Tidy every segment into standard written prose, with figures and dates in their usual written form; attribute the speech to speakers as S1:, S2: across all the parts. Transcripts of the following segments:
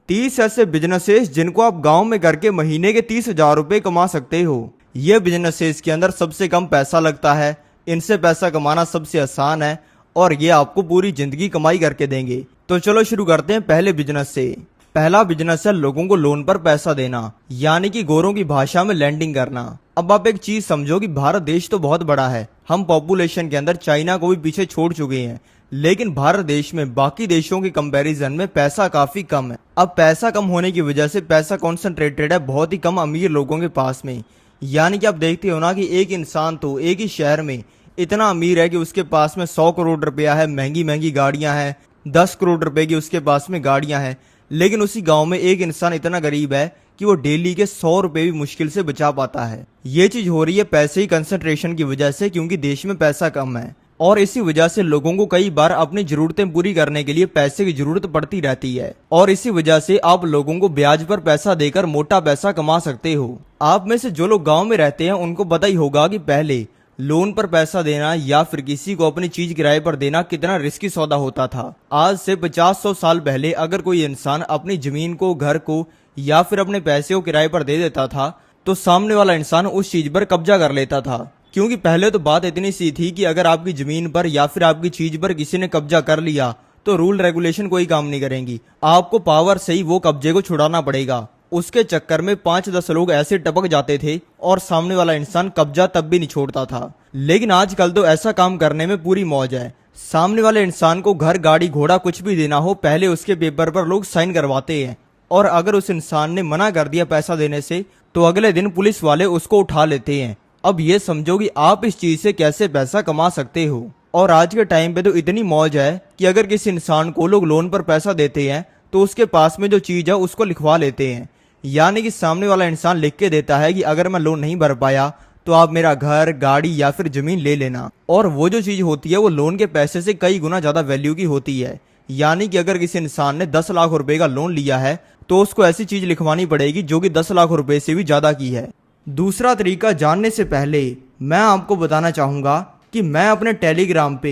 S1: 30 ऐसे बिजनेसेस जिनको आप गांव में करके महीने के 30,000 रुपए कमा सकते हो। ये बिजनेसेस के अंदर सबसे कम पैसा लगता है, इनसे पैसा कमाना सबसे आसान है और ये आपको पूरी जिंदगी कमाई करके देंगे। तो चलो शुरू करते हैं पहले बिजनेस से। पहला बिजनेस है लोगों को लोन पर पैसा देना, यानी कि गोरों की भाषा में लैंडिंग करना। अब आप एक चीज समझो कि भारत देश तो बहुत बड़ा है, हम पॉपुलेशन के अंदर चाइना को भी पीछे छोड़ चुके हैं, लेकिन भारत देश में बाकी देशों के कंपैरिजन में पैसा काफी कम है। अब पैसा कम होने की वजह से पैसा कॉन्सेंट्रेटेड है बहुत ही कम अमीर लोगों के पास में। यानी कि आप देखते हो ना कि एक इंसान तो एक ही शहर में इतना अमीर है कि उसके पास में 100 करोड़ रुपया है, महंगी महंगी गाड़ियां हैं, 10 करोड़ रुपए की उसके पास में गाड़ियां हैं। लेकिन उसी गांव में एक इंसान इतना गरीब है कि वो डेली के 100 रुपए भी मुश्किल से बचा पाता है। ये चीज हो रही है पैसे ही कंसंट्रेशन की वजह से, क्योंकि देश में पैसा कम है और इसी वजह से लोगों को कई बार अपनी जरूरतें पूरी करने के लिए पैसे की जरूरत पड़ती रहती है और इसी वजह से आप लोगों को ब्याज पर पैसा देकर मोटा पैसा कमा सकते हो। आप में से जो लोग गांव में रहते हैं उनको पता ही होगा कि पहले लोन पर पैसा देना या फिर किसी को अपनी चीज किराए पर देना कितना रिस्की सौदा होता था। आज से 50-100 साल पहले अगर कोई इंसान अपनी जमीन को, घर को या फिर अपने पैसे को किराए पर दे देता था तो सामने वाला इंसान उस चीज पर कब्जा कर लेता था। क्योंकि पहले तो बात इतनी सी थी कि अगर आपकी जमीन पर या फिर आपकी चीज पर किसी ने कब्जा कर लिया तो रूल रेगुलेशन कोई काम नहीं करेंगी, आपको पावर से ही वो कब्जे को छुड़ाना पड़ेगा। उसके चक्कर में 5-10 लोग ऐसे टपक जाते थे और सामने वाला इंसान कब्जा तब भी नहीं छोड़ता था। लेकिन आजकल तो ऐसा काम करने में पूरी मौज है। सामने वाले इंसान को घर, गाड़ी, घोड़ा कुछ भी देना हो, पहले उसके पेपर पर लोग साइन करवाते हैं और अगर उस इंसान ने मना कर दिया पैसा देने से तो अगले दिन पुलिस वाले उसको उठा लेते हैं। अब ये समझो कि आप इस चीज से कैसे पैसा कमा सकते हो। और आज के टाइम पे तो इतनी मौज है कि अगर किसी इंसान को लोग लोन पर पैसा देते हैं तो उसके पास में जो चीज है उसको लिखवा लेते हैं। यानी कि सामने वाला इंसान लिख के देता है कि अगर मैं लोन नहीं भर पाया तो आप मेरा घर, गाड़ी या फिर जमीन ले लेना। और वो जो चीज होती है वो लोन के पैसे से कई गुना ज्यादा वैल्यू की होती है। यानी कि अगर किसी इंसान ने 10 लाख रुपए का लोन लिया है तो उसको ऐसी चीज लिखवानी पड़ेगी जो कि 10 लाख रुपए से भी ज्यादा की है। दूसरा तरीका जानने से पहले मैं आपको बताना चाहूंगा कि मैं अपने टेलीग्राम पे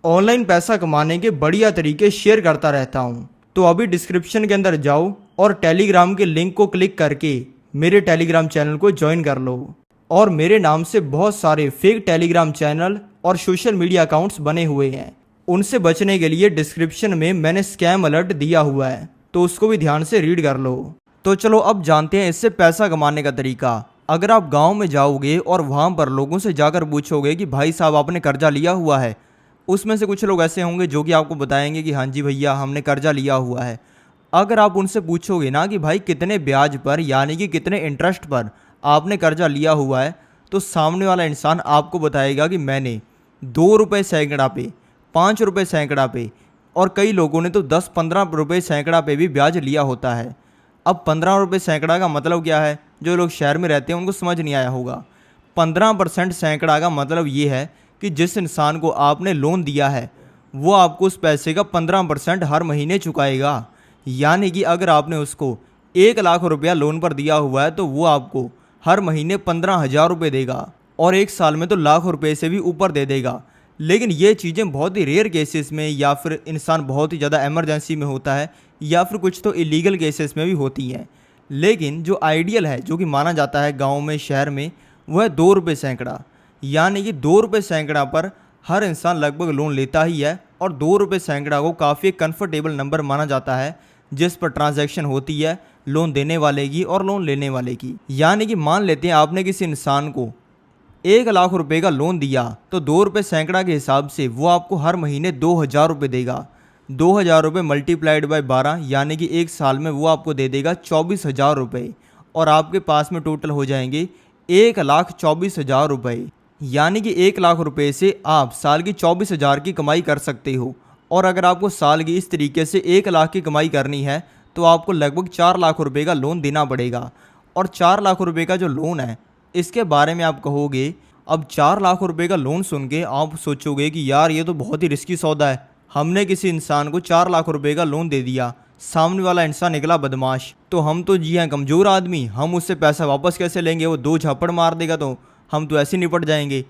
S1: ऑनलाइन पैसा कमाने के बढ़िया तरीके शेयर करता रहता हूं। तो अभी डिस्क्रिप्शन के अंदर जाओ और टेलीग्राम के लिंक को क्लिक करके मेरे टेलीग्राम चैनल को ज्वाइन कर लो। और मेरे नाम से बहुत सारे फेक टेलीग्राम चैनल और सोशल मीडिया अकाउंट्स बने हुए हैं, उनसे बचने के लिए डिस्क्रिप्शन में मैंने स्कैम अलर्ट दिया हुआ है, तो उसको भी ध्यान से रीड कर लो। तो चलो अब जानते हैं इससे पैसा कमाने का तरीका। अगर आप गांव में जाओगे और वहां पर लोगों से जाकर पूछोगे कि भाई साहब आपने कर्जा लिया हुआ है, उसमें से कुछ लोग ऐसे होंगे जो कि आपको बताएंगे कि हाँ जी भैया हमने कर्जा लिया हुआ है। अगर आप उनसे पूछोगे ना कि भाई कितने ब्याज पर, यानी कि कितने इंटरेस्ट पर आपने कर्जा लिया हुआ है, तो सामने वाला इंसान आपको बताएगा कि मैंने 2 रुपये सैकड़ा पे, 5 रुपये सैकड़ा पे और कई लोगों ने तो 10-15 रुपये सैकड़ा पे भी ब्याज लिया होता है। अब 15 रुपये सैकड़ा का मतलब क्या है, जो लोग शहर में रहते हैं उनको समझ नहीं आया होगा। 15% सैकड़ा का मतलब ये है कि जिस इंसान को आपने लोन दिया है वो आपको उस पैसे का 15% हर महीने चुकाएगा। यानी कि अगर आपने उसको 1 लाख रुपया लोन पर दिया हुआ है तो वो आपको हर महीने 15,000 रुपये देगा और एक साल में तो लाख रुपए से भी ऊपर दे देगा। लेकिन ये चीज़ें बहुत ही रेयर केसेस में या फिर इंसान बहुत ही ज़्यादा इमरजेंसी में होता है या फिर कुछ तो इलीगल केसेस में भी होती हैं। लेकिन जो आइडियल है, जो कि माना जाता है गांव में, शहर में, वह है 2 रुपये सैकड़ा। यानी कि 2 रुपये सैकड़ा पर हर इंसान लगभग लोन लेता ही है और 2 रुपये सैकड़ा को काफ़ी कंफर्टेबल नंबर माना जाता है जिस पर ट्रांजैक्शन होती है लोन देने वाले की और लोन लेने वाले की। यानी कि मान लेते हैं आपने किसी इंसान को 1 लाख रुपए का लोन दिया तो 2 रुपये सैकड़ा के हिसाब से वो आपको हर महीने 2,000 रुपये देगा। 2,000 रुपये मल्टीप्लाइड बाय 12, यानी कि एक साल में वो आपको दे देगा 24,000 रुपये और आपके पास में टोटल हो जाएंगे 1,24,000 रुपये। यानी कि 1 लाख रुपये से आप साल की 24,000 की कमाई कर सकते हो। और अगर आपको साल की इस तरीके से 1 लाख की कमाई करनी है तो आपको लगभग 4 लाख रुपये का लोन देना पड़ेगा। और 4 लाख रुपये का जो लोन है इसके बारे में आप कहोगे, अब 4 लाख रुपए का लोन सुन के आप सोचोगे कि यार ये तो बहुत ही रिस्की सौदा है। हमने किसी इंसान को 4 लाख रुपए का लोन दे दिया, सामने वाला इंसान निकला बदमाश, तो हम तो जी हैं कमज़ोर आदमी, हम उससे पैसा वापस कैसे लेंगे, वो 2 झापड़ मार देगा तो हम तो ऐसे निपट जाएंगे।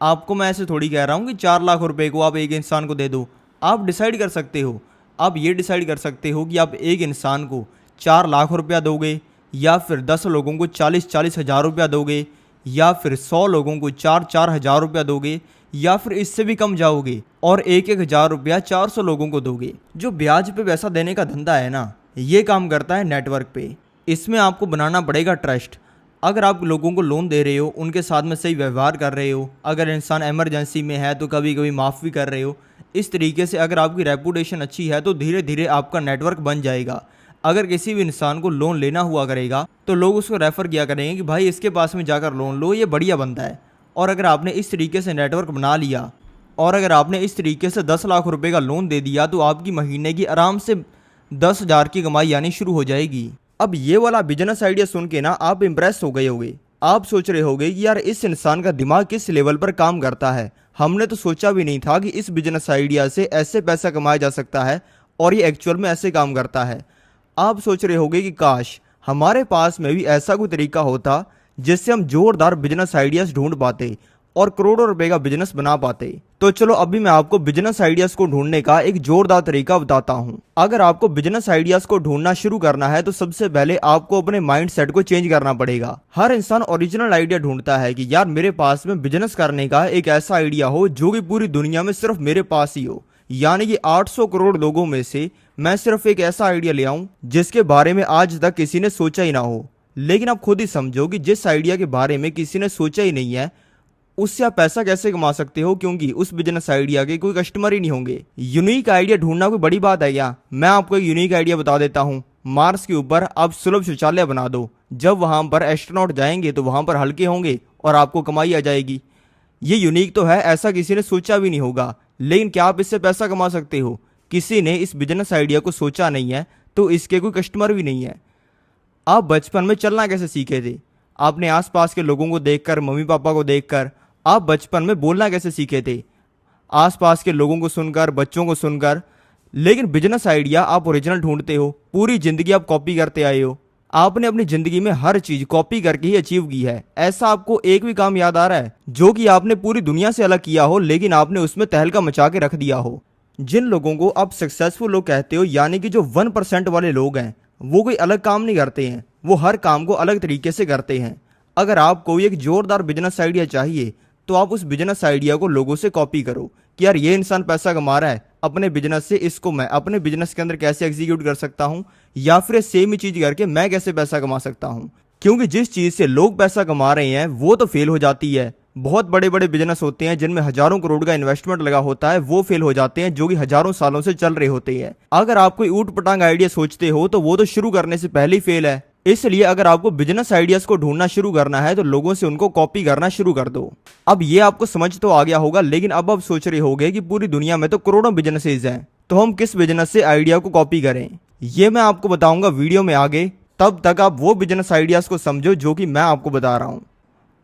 S1: आपको मैं ऐसे थोड़ी कह रहा हूँ कि 4 लाख रुपए को आप एक इंसान को दे दो। आप डिसाइड कर सकते हो, आप ये डिसाइड कर सकते हो कि आप एक इंसान को 4 लाख रुपया दोगे, या फिर 10 लोगों को 40-40 हज़ार रुपया दोगे, या फिर 100 लोगों को 4-4 हज़ार रुपया दोगे, या फिर इससे भी कम जाओगे और 1-1 हज़ार रुपया 400 लोगों को दोगे। जो ब्याज पे पैसा देने का धंधा है ना, ये काम करता है नेटवर्क पे। इसमें आपको बनाना पड़ेगा ट्रस्ट। अगर आप लोगों को लोन दे रहे हो, उनके साथ में सही व्यवहार कर रहे हो, अगर इंसान इमरजेंसी में है तो कभी कभी माफ़ भी कर रहे हो, इस तरीके से अगर आपकी रेपुटेशन अच्छी है तो धीरे धीरे आपका नेटवर्क बन जाएगा। अगर किसी भी इंसान को लोन लेना हुआ करेगा तो लोग उसको रेफ़र किया करेंगे कि भाई इसके पास में जाकर लोन लो, ये बढ़िया बंदा है। और अगर आपने इस तरीके से नेटवर्क बना लिया और अगर आपने इस तरीके से 10 लाख रुपए का लोन दे दिया तो आपकी महीने की आराम से 10,000 की कमाई आनी शुरू हो जाएगी। अब ये वाला बिजनेस आइडिया सुन के ना आप इम्प्रेस हो गए होगे। आप सोच रहे होगे कि यार इस इंसान का दिमाग किस लेवल पर काम करता है, हमने तो सोचा भी नहीं था कि इस बिजनेस आइडिया से ऐसे पैसा कमाया जा सकता है और ये एक्चुअल में ऐसे काम करता है। आप सोच रहे होगे कि काश हमारे पास में भी ऐसा कोई तरीका होता जिससे हम जोरदार बिजनेस आइडियाज ढूंढ पाते और करोड़ों रुपए का बिजनेस बना पाते। तो चलो अभी मैं आपको बिजनेस आइडियाज को ढूंढने का एक जोरदार तरीका बताता हूँ। अगर आपको बिजनेस आइडियाज को ढूंढना शुरू करना है तो सबसे पहले आपको अपने माइंड सेट को चेंज करना पड़ेगा। हर इंसान ओरिजिनल आइडिया ढूंढता है कि यार मेरे पास में बिजनेस करने का एक ऐसा आइडिया हो जो कि पूरी दुनिया में सिर्फ मेरे पास ही हो, यानी कि 800 करोड़ लोगों में से मैं सिर्फ एक ऐसा आइडिया ले आऊं जिसके बारे में आज तक किसी ने सोचा ही ना हो। लेकिन आप खुद ही समझो कि जिस आइडिया के बारे में किसी ने सोचा ही नहीं है उससे आप पैसा कैसे कमा सकते हो, क्योंकि उस बिजनेस आइडिया के कोई कस्टमर ही नहीं होंगे। यूनिक आइडिया ढूंढना कोई बड़ी बात है क्या? मैं आपको एक यूनिक आइडिया बता देता हूँ। मार्स के ऊपर आप सुलभ शौचालय बना दो। जब वहां पर एस्ट्रोनॉट जाएंगे तो वहां पर हल्के होंगे और आपको कमाई आ जाएगी। ये यूनिक तो है, ऐसा किसी ने सोचा भी नहीं होगा, लेकिन क्या आप इससे पैसा कमा सकते हो? किसी ने इस बिजनेस आइडिया को सोचा नहीं है तो इसके कोई कस्टमर भी नहीं है। आप बचपन में चलना कैसे सीखे थे? आपने आसपास के लोगों को देखकर, मम्मी पापा को देखकर। आप बचपन में बोलना कैसे सीखे थे? आसपास के लोगों को सुनकर, बच्चों को सुनकर। लेकिन बिजनेस आइडिया आप ओरिजिनल ढूंढते हो, पूरी जिंदगी आप कॉपी करते आए हो। आपने अपनी जिंदगी में हर चीज कॉपी करके ही अचीव की है। ऐसा आपको एक भी काम याद आ रहा है जो कि आपने पूरी दुनिया से अलग किया हो लेकिन आपने उसमें तहलका मचा के रख दिया हो? जिन लोगों को आप सक्सेसफुल लोग कहते हो, यानी कि जो 1% वाले लोग हैं, वो कोई अलग काम नहीं करते हैं, वो हर काम को अलग तरीके से करते हैं। अगर आपको एक जोरदार बिजनेस आइडिया चाहिए तो आप उस बिजनेस आइडिया को लोगों से कॉपी करो कि यार ये इंसान पैसा कमा रहा है अपने बिजनेस से, इसको मैं अपने बिजनेस के अंदर कैसे एग्जीक्यूट कर सकता हूँ, या फिर सेम ही चीज करके मैं कैसे पैसा कमा सकता हूँ। क्योंकि जिस चीज से लोग पैसा कमा रहे हैं वो तो फेल हो जाती है। बहुत बड़े बड़े बिजनेस होते हैं जिनमें हजारों करोड़ का इन्वेस्टमेंट लगा होता है, वो फेल हो जाते हैं जो कि हजारों सालों से चल रहे होते हैं। अगर आप कोई ऊट पटांग आइडिया सोचते हो तो वो तो शुरू करने से पहले ही फेल है। इसलिए अगर आपको बिजनेस आइडियाज को ढूंढना शुरू करना है तो लोगों से उनको कॉपी करना शुरू कर दो। अब ये आपको समझ तो आ गया होगा, लेकिन अब आप सोच रहे होंगे कि पूरी दुनिया में तो करोड़ों बिजनेसेस हैं, तो हम किस बिजनेस से आइडिया को कॉपी करें? ये मैं आपको बताऊंगा वीडियो में आगे। तब तक आप वो बिजनेस आइडियाज को समझो जो कि मैं आपको बता रहा हूँ।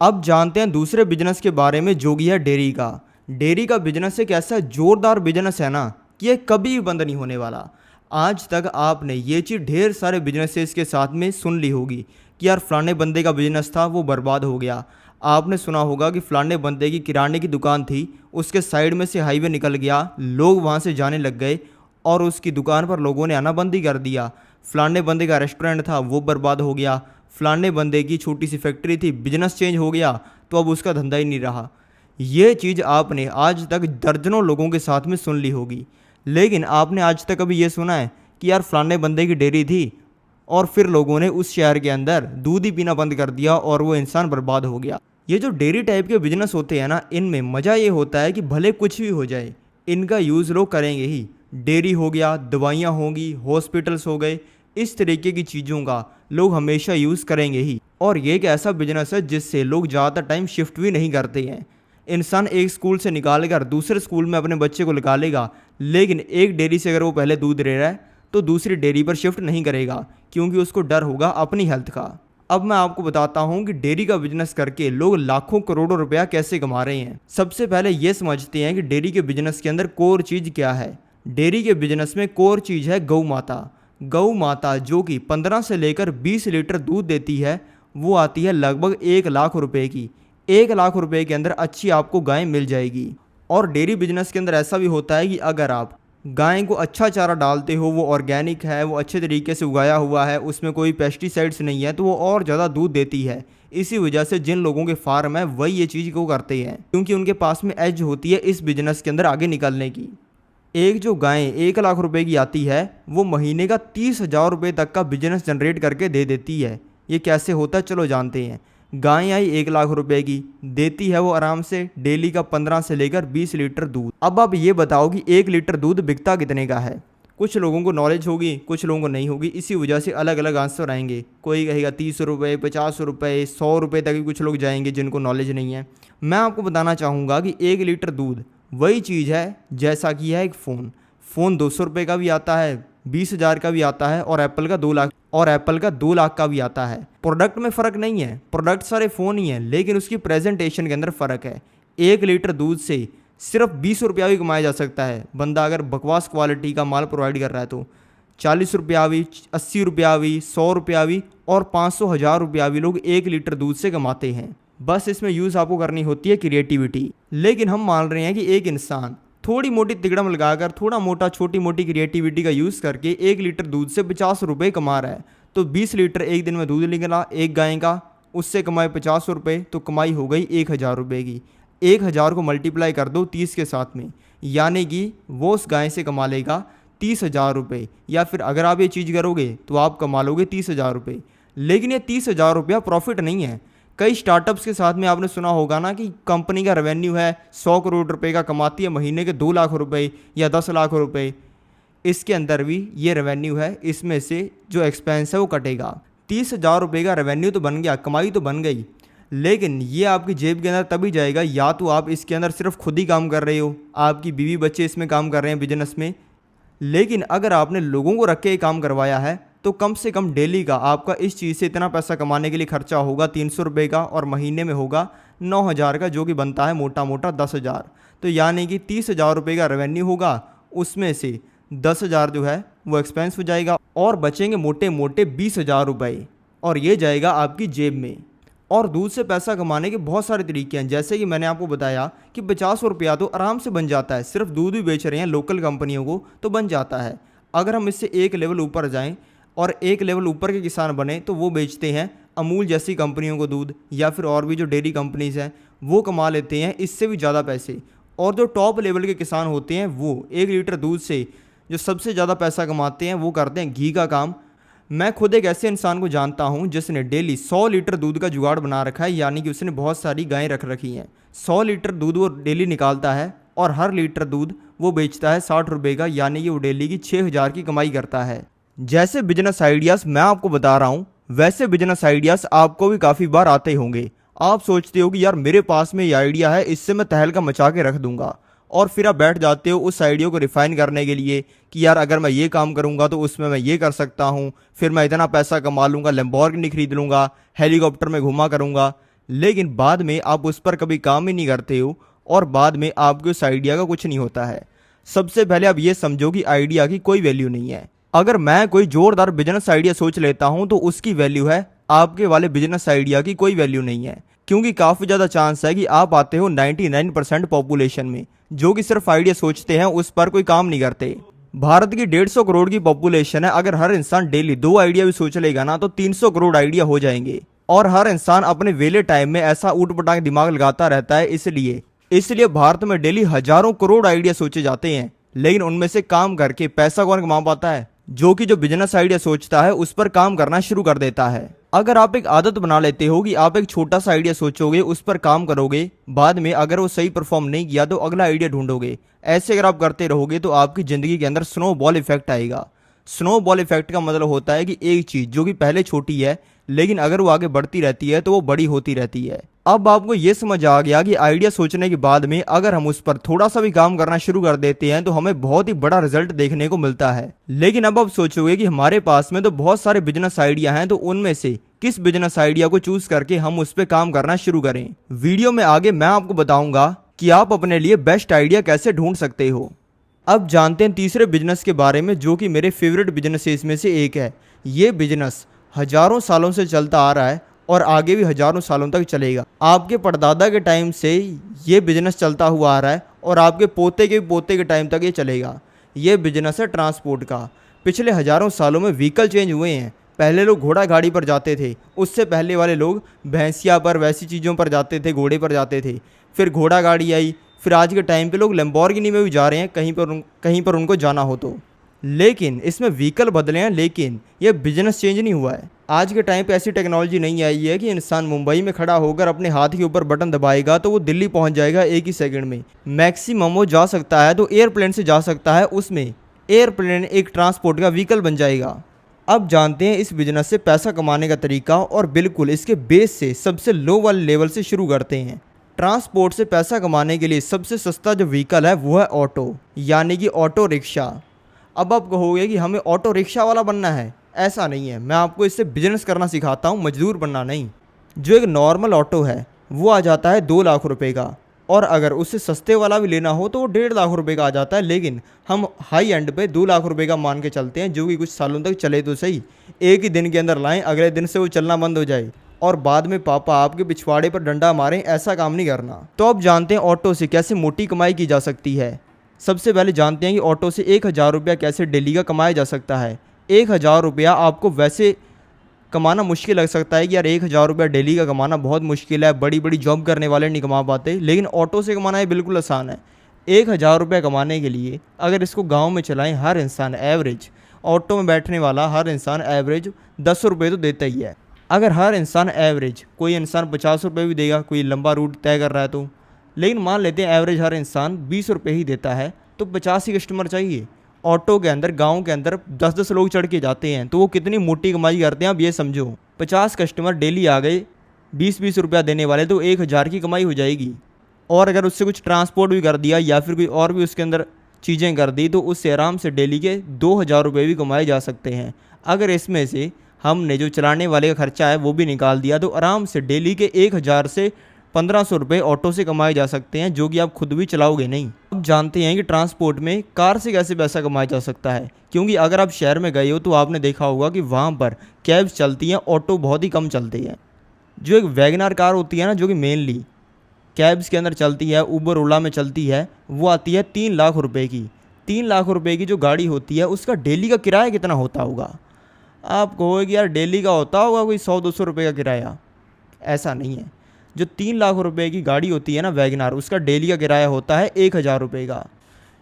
S1: अब जानते हैं दूसरे बिजनेस के बारे में जो कि है डेयरी का। डेयरी का बिजनेस एक ऐसा जोरदार बिजनेस है ना कि ये कभी भी बंद नहीं होने वाला। आज तक आपने ये चीज़ ढेर सारे बिजनेसेस के साथ में सुन ली होगी कि यार फलाने बंदे का बिजनेस था वो बर्बाद हो गया। आपने सुना होगा कि फलाने बंदे की किराने की दुकान थी, उसके साइड में से हाईवे निकल गया, लोग वहाँ से जाने लग गए और उसकी दुकान पर लोगों ने आना बंद ही कर दिया। फलाने बंदे का रेस्टोरेंट था वो बर्बाद हो गया। फलाने बंदे की छोटी सी फैक्ट्री थी, बिजनेस चेंज हो गया तो अब उसका धंधा ही नहीं रहा। ये चीज़ आपने आज तक दर्जनों लोगों के साथ में सुन ली होगी, लेकिन आपने आज तक अभी ये सुना है कि यार फलाने बंदे की डेयरी थी और फिर लोगों ने उस शहर के अंदर दूध ही पीना बंद कर दिया और वो इंसान बर्बाद हो गया। ये जो डेयरी टाइप के बिजनेस होते हैं ना, इनमें मज़ा ये होता है कि भले कुछ भी हो जाए इनका यूज़ लोग करेंगे ही। डेयरी हो गया, दवाइयाँ होंगी, हॉस्पिटल्स हो गए, इस तरीके की चीज़ों का लोग हमेशा यूज़ करेंगे ही। और ये एक ऐसा बिजनेस है जिससे लोग ज़्यादातर टाइम शिफ्ट भी नहीं करते हैं। इंसान एक स्कूल से निकाल कर दूसरे स्कूल में अपने बच्चे को लगा लेगा, लेकिन एक डेयरी से अगर वो पहले दूध ले रहा है तो दूसरी डेयरी पर शिफ्ट नहीं करेगा, क्योंकि उसको डर होगा अपनी हेल्थ का। अब मैं आपको बताता हूँ कि डेयरी का बिजनेस करके लोग लाखों करोड़ों रुपया कैसे कमा रहे हैं। सबसे पहले ये समझते हैं कि डेयरी के बिजनेस के अंदर कोर चीज़ क्या है। डेयरी के बिजनेस में कोर चीज़ है गौ माता। गौ माता जो कि 15 से लेकर 20 लीटर दूध देती है, वो आती है लगभग 1 लाख रुपए की। 1 लाख रुपए के अंदर अच्छी आपको गाय मिल जाएगी। और डेयरी बिजनेस के अंदर ऐसा भी होता है कि अगर आप गाय को अच्छा चारा डालते हो, वो ऑर्गेनिक है, वो अच्छे तरीके से उगाया हुआ है, उसमें कोई पेस्टिसाइड्स नहीं है, तो वो और ज़्यादा दूध देती है। इसी वजह से जिन लोगों के फार्म है वही ये चीज़ को करते हैं, क्योंकि उनके पास में एज होती है इस बिजनेस के अंदर आगे निकलने की। एक जो गाय 1 लाख रुपए की आती है, वो महीने का 30,000 रुपये तक का बिजनेस जनरेट करके दे देती है। ये कैसे होता है, चलो जानते हैं। गाय आई 1 लाख रुपए की, देती है वो आराम से डेली का 15 से लेकर 20 लीटर दूध। अब आप ये बताओ कि 1 लीटर दूध बिकता कितने का है। कुछ लोगों को नॉलेज होगी, कुछ लोगों को नहीं होगी, इसी वजह से अलग अलग आंसर आएंगे। कोई कहेगा 30 रुपये, 50 रुपये, 100 रुपये तक भी कुछ लोग जाएंगे जिनको नॉलेज नहीं है। मैं आपको बताना चाहूँगा कि 1 लीटर दूध वही चीज़ है जैसा कि है एक फ़ोन 200 रुपये का भी आता है, 20,000 का भी आता है, और एप्पल का 2 लाख का भी आता है। प्रोडक्ट में फ़र्क नहीं है, प्रोडक्ट सारे फ़ोन ही हैं, लेकिन उसकी प्रेजेंटेशन के अंदर फ़र्क है। 1 लीटर दूध से सिर्फ 20 रुपया भी कमाया जा सकता है। बंदा अगर बकवास क्वालिटी का माल प्रोवाइड कर रहा है तो 40 रुपया भी, 80 रुपया भी, 100 रुपया भी और 500 1000 रुपया भी लोग 1 लीटर दूध से कमाते हैं। बस इसमें यूज़ आपको करनी होती है क्रिएटिविटी। लेकिन हम मान रहे हैं कि एक इंसान थोड़ी मोटी तिकड़म लगाकर, थोड़ा मोटा छोटी मोटी क्रिएटिविटी का यूज़ करके 1 लीटर दूध से 50 रुपये कमा रहा है। तो 20 लीटर एक दिन में दूध निकला एक गाय का, उससे कमाए 50 रुपये, तो कमाई हो गई 1000 रुपये की। 1000 को मल्टीप्लाई कर दो 30 के साथ में, यानी कि वो उस गाय से कमा लेगा 30,000 रुपये। या फिर अगर आप ये चीज़ करोगे तो आप कमा लोगे 30,000 रुपये। लेकिन ये 30,000 रुपया प्रॉफिट नहीं है। कई स्टार्टअप्स के साथ में आपने सुना होगा ना कि कंपनी का रेवेन्यू है 100 करोड़ रुपए का, कमाती है महीने के 2 लाख रुपए या 10 लाख रुपए। इसके अंदर भी ये रेवेन्यू है, इसमें से जो एक्सपेंस है वो कटेगा। 30,000 रुपये का रेवेन्यू तो बन गया, कमाई तो बन गई, लेकिन ये आपकी जेब के अंदर तभी जाएगा या तो आप इसके अंदर सिर्फ खुद ही काम कर रहे हो, आपकी बीवी बच्चे इसमें काम कर रहे हैं बिजनेस में। लेकिन अगर आपने लोगों को रख के काम करवाया है तो कम से कम डेली का आपका इस चीज़ से इतना पैसा कमाने के लिए खर्चा होगा 300 रुपये का, और महीने में होगा 9,000 का, जो कि बनता है मोटा मोटा 10,000। तो यानी कि 30,000 रुपये का रेवेन्यू होगा, उसमें से 10,000 जो है वो एक्सपेंस हो जाएगा और बचेंगे मोटे मोटे 20,000 रुपये, और ये जाएगा आपकी जेब में। और दूध से पैसा कमाने के बहुत सारे तरीके हैं, जैसे कि मैंने आपको बताया कि 50 रुपया तो आराम से बन जाता है। सिर्फ दूध भी बेच रहे हैं लोकल कंपनियों को तो बन जाता है। अगर हम इससे एक लेवल ऊपर जाएं और एक लेवल ऊपर के किसान बने तो वो बेचते हैं अमूल जैसी कंपनियों को दूध, या फिर और भी जो डेयरी कंपनीज़ हैं वो कमा लेते हैं इससे भी ज़्यादा पैसे। और जो टॉप लेवल के किसान होते हैं वो 1 लीटर दूध से जो सबसे ज़्यादा पैसा कमाते हैं वो करते हैं घी का काम। मैं खुद एक ऐसे इंसान को जानता हूं जिसने डेली 100 लीटर दूध का जुगाड़ बना रखा है, यानी कि उसने बहुत सारी गायें रख रखी हैं। 100 लीटर दूध वो डेली निकालता है और हर लीटर दूध वो बेचता है 60 रुपये का, यानी कि वो डेली की 6,000 की कमाई करता है। जैसे बिजनेस आइडियाज़ मैं आपको बता रहा हूँ, वैसे बिजनेस आइडियाज़ आपको भी काफ़ी बार आते होंगे। आप सोचते हो कि यार मेरे पास में ये आइडिया है, इससे मैं तहलका मचा के रख दूंगा, और फिर आप बैठ जाते हो उस आइडिया को रिफाइन करने के लिए कि यार अगर मैं ये काम करूंगा तो उसमें मैं ये कर सकता हूँ, फिर मैं इतना पैसा कमा लूँगा, लैम्बोर्गिनी खरीद लूँगा, हेलीकॉप्टर में घुमा करूँगा। लेकिन बाद में आप उस पर कभी काम ही नहीं करते हो और बाद में आपके उस आइडिया का कुछ नहीं होता है। सबसे पहले आप ये समझो कि आइडिया की कोई वैल्यू नहीं है। अगर मैं कोई जोरदार बिजनेस आइडिया सोच लेता हूँ तो उसकी वैल्यू है, आपके वाले बिजनेस आइडिया की कोई वैल्यू नहीं है, क्योंकि काफ़ी ज़्यादा चांस है कि आप आते हो 99% पॉपुलेशन में जो कि सिर्फ आइडिया सोचते हैं, उस पर कोई काम नहीं करते। भारत की 150 करोड़ की पॉपुलेशन है, अगर हर इंसान डेली 2 आइडिया भी सोच लेगा ना तो 300 करोड़ आइडिया हो जाएंगे। और हर इंसान अपने वेले टाइम में ऐसा ऊट-पटांग दिमाग लगाता रहता है, इसलिए भारत में डेली हजारों करोड़ आइडिया सोचे जाते हैं, लेकिन उनमें से काम करके पैसा कौन कमा पाता है? जो कि जो बिजनेस आइडिया सोचता है उस पर काम करना शुरू कर देता है। अगर आप एक आदत बना लेते हो कि आप एक छोटा सा आइडिया सोचोगे, उस पर काम करोगे, बाद में अगर वो सही परफॉर्म नहीं किया तो अगला आइडिया ढूंढोगे, ऐसे अगर आप करते रहोगे तो आपकी ज़िंदगी के अंदर स्नोबॉल इफेक्ट आएगा। स्नोबॉल इफेक्ट का मतलब होता है कि एक चीज़ जो कि पहले छोटी है, लेकिन अगर वो आगे बढ़ती रहती है तो वो बड़ी होती रहती है। अब आपको ये समझ आ गया कि आइडिया सोचने के बाद में अगर हम उस पर थोड़ा सा भी काम करना शुरू कर देते हैं तो हमें बहुत ही बड़ा रिजल्ट देखने को मिलता है। लेकिन अब आप सोचोगे कि हमारे पास में तो बहुत सारे बिजनेस आइडिया हैं, तो उनमें से किस बिजनेस आइडिया को चूज करके हम उस पर काम करना शुरू करें। वीडियो में आगे मैं आपको बताऊंगा कि आप अपने लिए बेस्ट आइडिया कैसे ढूंढ सकते हो। अब जानते हैं तीसरे बिजनेस के बारे में, जो कि मेरे फेवरेट बिजनेसेस में से एक है। ये बिजनेस हजारों सालों से चलता आ रहा है और आगे भी हजारों सालों तक चलेगा। आपके परदादा के टाइम से ये बिजनेस चलता हुआ आ रहा है और आपके पोते के पोते के टाइम तक ये चलेगा। ये बिजनेस है ट्रांसपोर्ट का। पिछले हजारों सालों में व्हीकल चेंज हुए हैं। पहले लोग घोड़ा गाड़ी पर जाते थे, उससे पहले वाले लोग भैंसिया पर वैसी चीज़ों पर जाते थे, घोड़े पर जाते थे। फिर घोड़ा गाड़ी आई, फिर आज के टाइम पे लोग लैम्बोर्गिनी में भी जा रहे हैं कहीं पर उनको जाना हो तो। लेकिन इसमें व्हीकल बदले हैं, लेकिन ये बिजनेस चेंज नहीं हुआ है। आज के टाइम पे ऐसी टेक्नोलॉजी नहीं आई है कि इंसान मुंबई में खड़ा होकर अपने हाथ के ऊपर बटन दबाएगा तो वो दिल्ली पहुंच जाएगा एक ही सेकंड में। मैक्सिमम वो जा सकता है तो एयरप्लेन से जा सकता है, उसमें एयरप्लेन एक ट्रांसपोर्ट का व्हीकल बन जाएगा। अब जानते हैं इस बिजनेस से पैसा कमाने का तरीका, और बिल्कुल इसके बेस से सबसे लो वाले लेवल से शुरू करते हैं। ट्रांसपोर्ट से पैसा कमाने के लिए सबसे सस्ता जो व्हीकल है वो है ऑटो, यानी कि ऑटो रिक्शा। अब आप कहोगे कि हमें ऑटो रिक्शा वाला बनना है, ऐसा नहीं है। मैं आपको इससे बिजनेस करना सिखाता हूँ, मजदूर बनना नहीं। जो एक नॉर्मल ऑटो है वो आ जाता है 2 लाख रुपए का, और अगर उससे सस्ते वाला भी लेना हो तो वो 1.5 लाख रुपए का आ जाता है। लेकिन हम हाई एंड पे 2 लाख रुपए का मान के चलते हैं, जो कि कुछ सालों तक चले तो सही। एक ही दिन के अंदर लाएं, अगले दिन से वो चलना बंद हो जाए और बाद में पापा आपके पिछवाड़े पर डंडा मारें, ऐसा काम नहीं करना। तो अब जानते हैं ऑटो से कैसे मोटी कमाई की जा सकती है। सबसे पहले जानते हैं कि ऑटो से 1,000 रुपया कैसे डेली का कमाया जा सकता है। 1,000 रुपया आपको वैसे कमाना मुश्किल लग सकता है कि यार 1,000 रुपया डेली का कमाना बहुत मुश्किल है, बड़ी बड़ी जॉब करने वाले नहीं कमा पाते, लेकिन ऑटो से कमाना ये बिल्कुल आसान है। 1,000 रुपया कमाने के लिए अगर इसको गांव में चलाएं, हर इंसान एवरेज, ऑटो में बैठने वाला हर इंसान एवरेज 10 रुपये तो देता ही है। अगर हर इंसान एवरेज, कोई इंसान 50 रुपये भी देगा, कोई लंबा रूट तय कर रहा है तो, लेकिन मान लेते हैं एवरेज हर इंसान 20 रुपये ही देता है, तो 50 ही कस्टमर चाहिए। ऑटो के अंदर गांव के अंदर 10-10 लोग चढ़ के जाते हैं, तो वो कितनी मोटी कमाई करते हैं आप ये समझो। 50 कस्टमर डेली आ गए 20-20 रुपया देने वाले, तो 1,000 की कमाई हो जाएगी। और अगर उससे कुछ ट्रांसपोर्ट भी कर दिया या फिर कोई और भी उसके अंदर चीज़ें कर दी, तो उससे आराम से डेली के 2,000 रुपये भी कमाए जा सकते हैं। अगर इसमें से हमने जो चलाने वाले का खर्चा है वो भी निकाल दिया, तो आराम से डेली के 1,000 से 1,500 रुपये ऑटो से कमाए जा सकते हैं, जो कि आप खुद भी चलाओगे नहीं। अब जानते हैं कि ट्रांसपोर्ट में कार से कैसे पैसा कमाया जा सकता है, क्योंकि अगर आप शहर में गए हो तो आपने देखा होगा कि वहाँ पर कैब्स चलती हैं, ऑटो बहुत ही कम चलते हैं। जो एक वैगनार कार होती है ना, जो कि मेनली कैब्स के अंदर चलती है, उबर ओला में चलती है, वो आती है 3 लाख रुपए की। 3 लाख रुपए की जो गाड़ी होती है उसका डेली का किराया कितना होता होगा? आप कहोगे कि यार डेली का होता होगा कोई 100-200 रुपये का किराया। ऐसा नहीं है। जो 3 लाख रुपए की गाड़ी होती है ना वैगनार, उसका डेली का किराया होता है 1,000 रुपये का।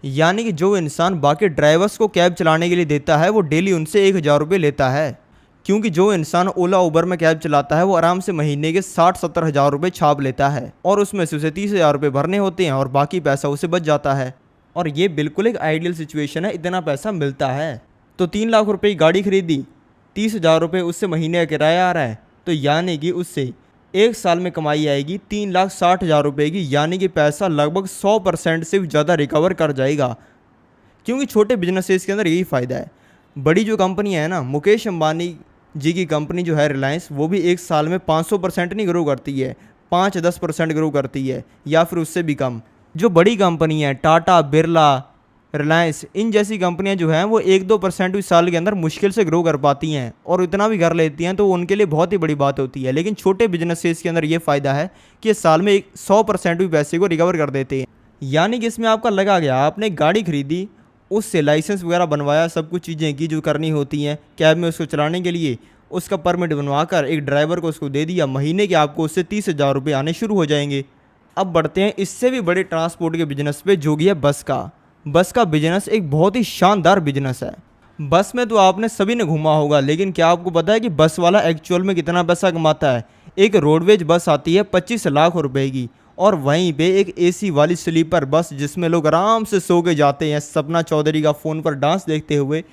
S1: यानी कि जो इंसान बाकी ड्राइवर्स को कैब चलाने के लिए देता है वो डेली उनसे 1,000 रुपये लेता है। क्योंकि जो इंसान ओला उबर में कैब चलाता है वो आराम से महीने के 60-70 हज़ार रुपये छाप लेता है, और उसमें से उसे 30,000 रुपये भरने होते हैं और बाकी पैसा उसे बच जाता है। और ये बिल्कुल एक आइडियल सिचुएशन है, इतना पैसा मिलता है। तो 3 लाख रुपये की गाड़ी खरीदी, 30,000 रुपये उससे महीने का किराया आ रहा है, तो यानी कि उससे एक साल में कमाई आएगी 3,60,000 रुपये की। यानी कि पैसा लगभग 100% से ज़्यादा रिकवर कर जाएगा। क्योंकि छोटे बिजनेसेस के अंदर यही फ़ायदा है। बड़ी जो कंपनियां है ना, मुकेश अंबानी जी की कंपनी जो है रिलायंस, वो भी एक साल में 500% नहीं ग्रो करती है, 5-10% ग्रो करती है, या फिर उससे भी कम। जो बड़ी कंपनी है टाटा, बिरला, रिलायंस, इन जैसी कंपनियां जो हैं वो 1-2% भी साल के अंदर मुश्किल से ग्रो कर पाती हैं, और इतना भी कर लेती हैं तो उनके लिए बहुत ही बड़ी बात होती है। लेकिन छोटे बिजनेसेस के अंदर ये फ़ायदा है कि साल में 100% भी पैसे को रिकवर कर देते हैं। यानी कि इसमें आपका लगा गया, आपने गाड़ी खरीदी, उससे लाइसेंस वगैरह बनवाया, सब कुछ चीज़ें की जो करनी होती हैं कैब में उसको चलाने के लिए, उसका परमिट बनवाकर एक ड्राइवर को उसको दे दिया, महीने के आपको उससे 30,000 रुपये आने शुरू हो जाएंगे। अब बढ़ते हैं इससे भी बड़े ट्रांसपोर्ट के बिजनेस पे, जो कि है बस का। बस का बिजनेस एक बहुत ही शानदार बिजनेस है। बस में तो आपने सभी ने घूमा होगा, लेकिन क्या आपको पता है कि बस वाला एक्चुअल में कितना पैसा कमाता है? एक रोडवेज बस आती है 25 लाख रुपए की, और वहीं पे एक एसी वाली स्लीपर बस जिसमें लोग आराम से सो के जाते हैं सपना चौधरी का फ़ोन पर डांस देखते हुए,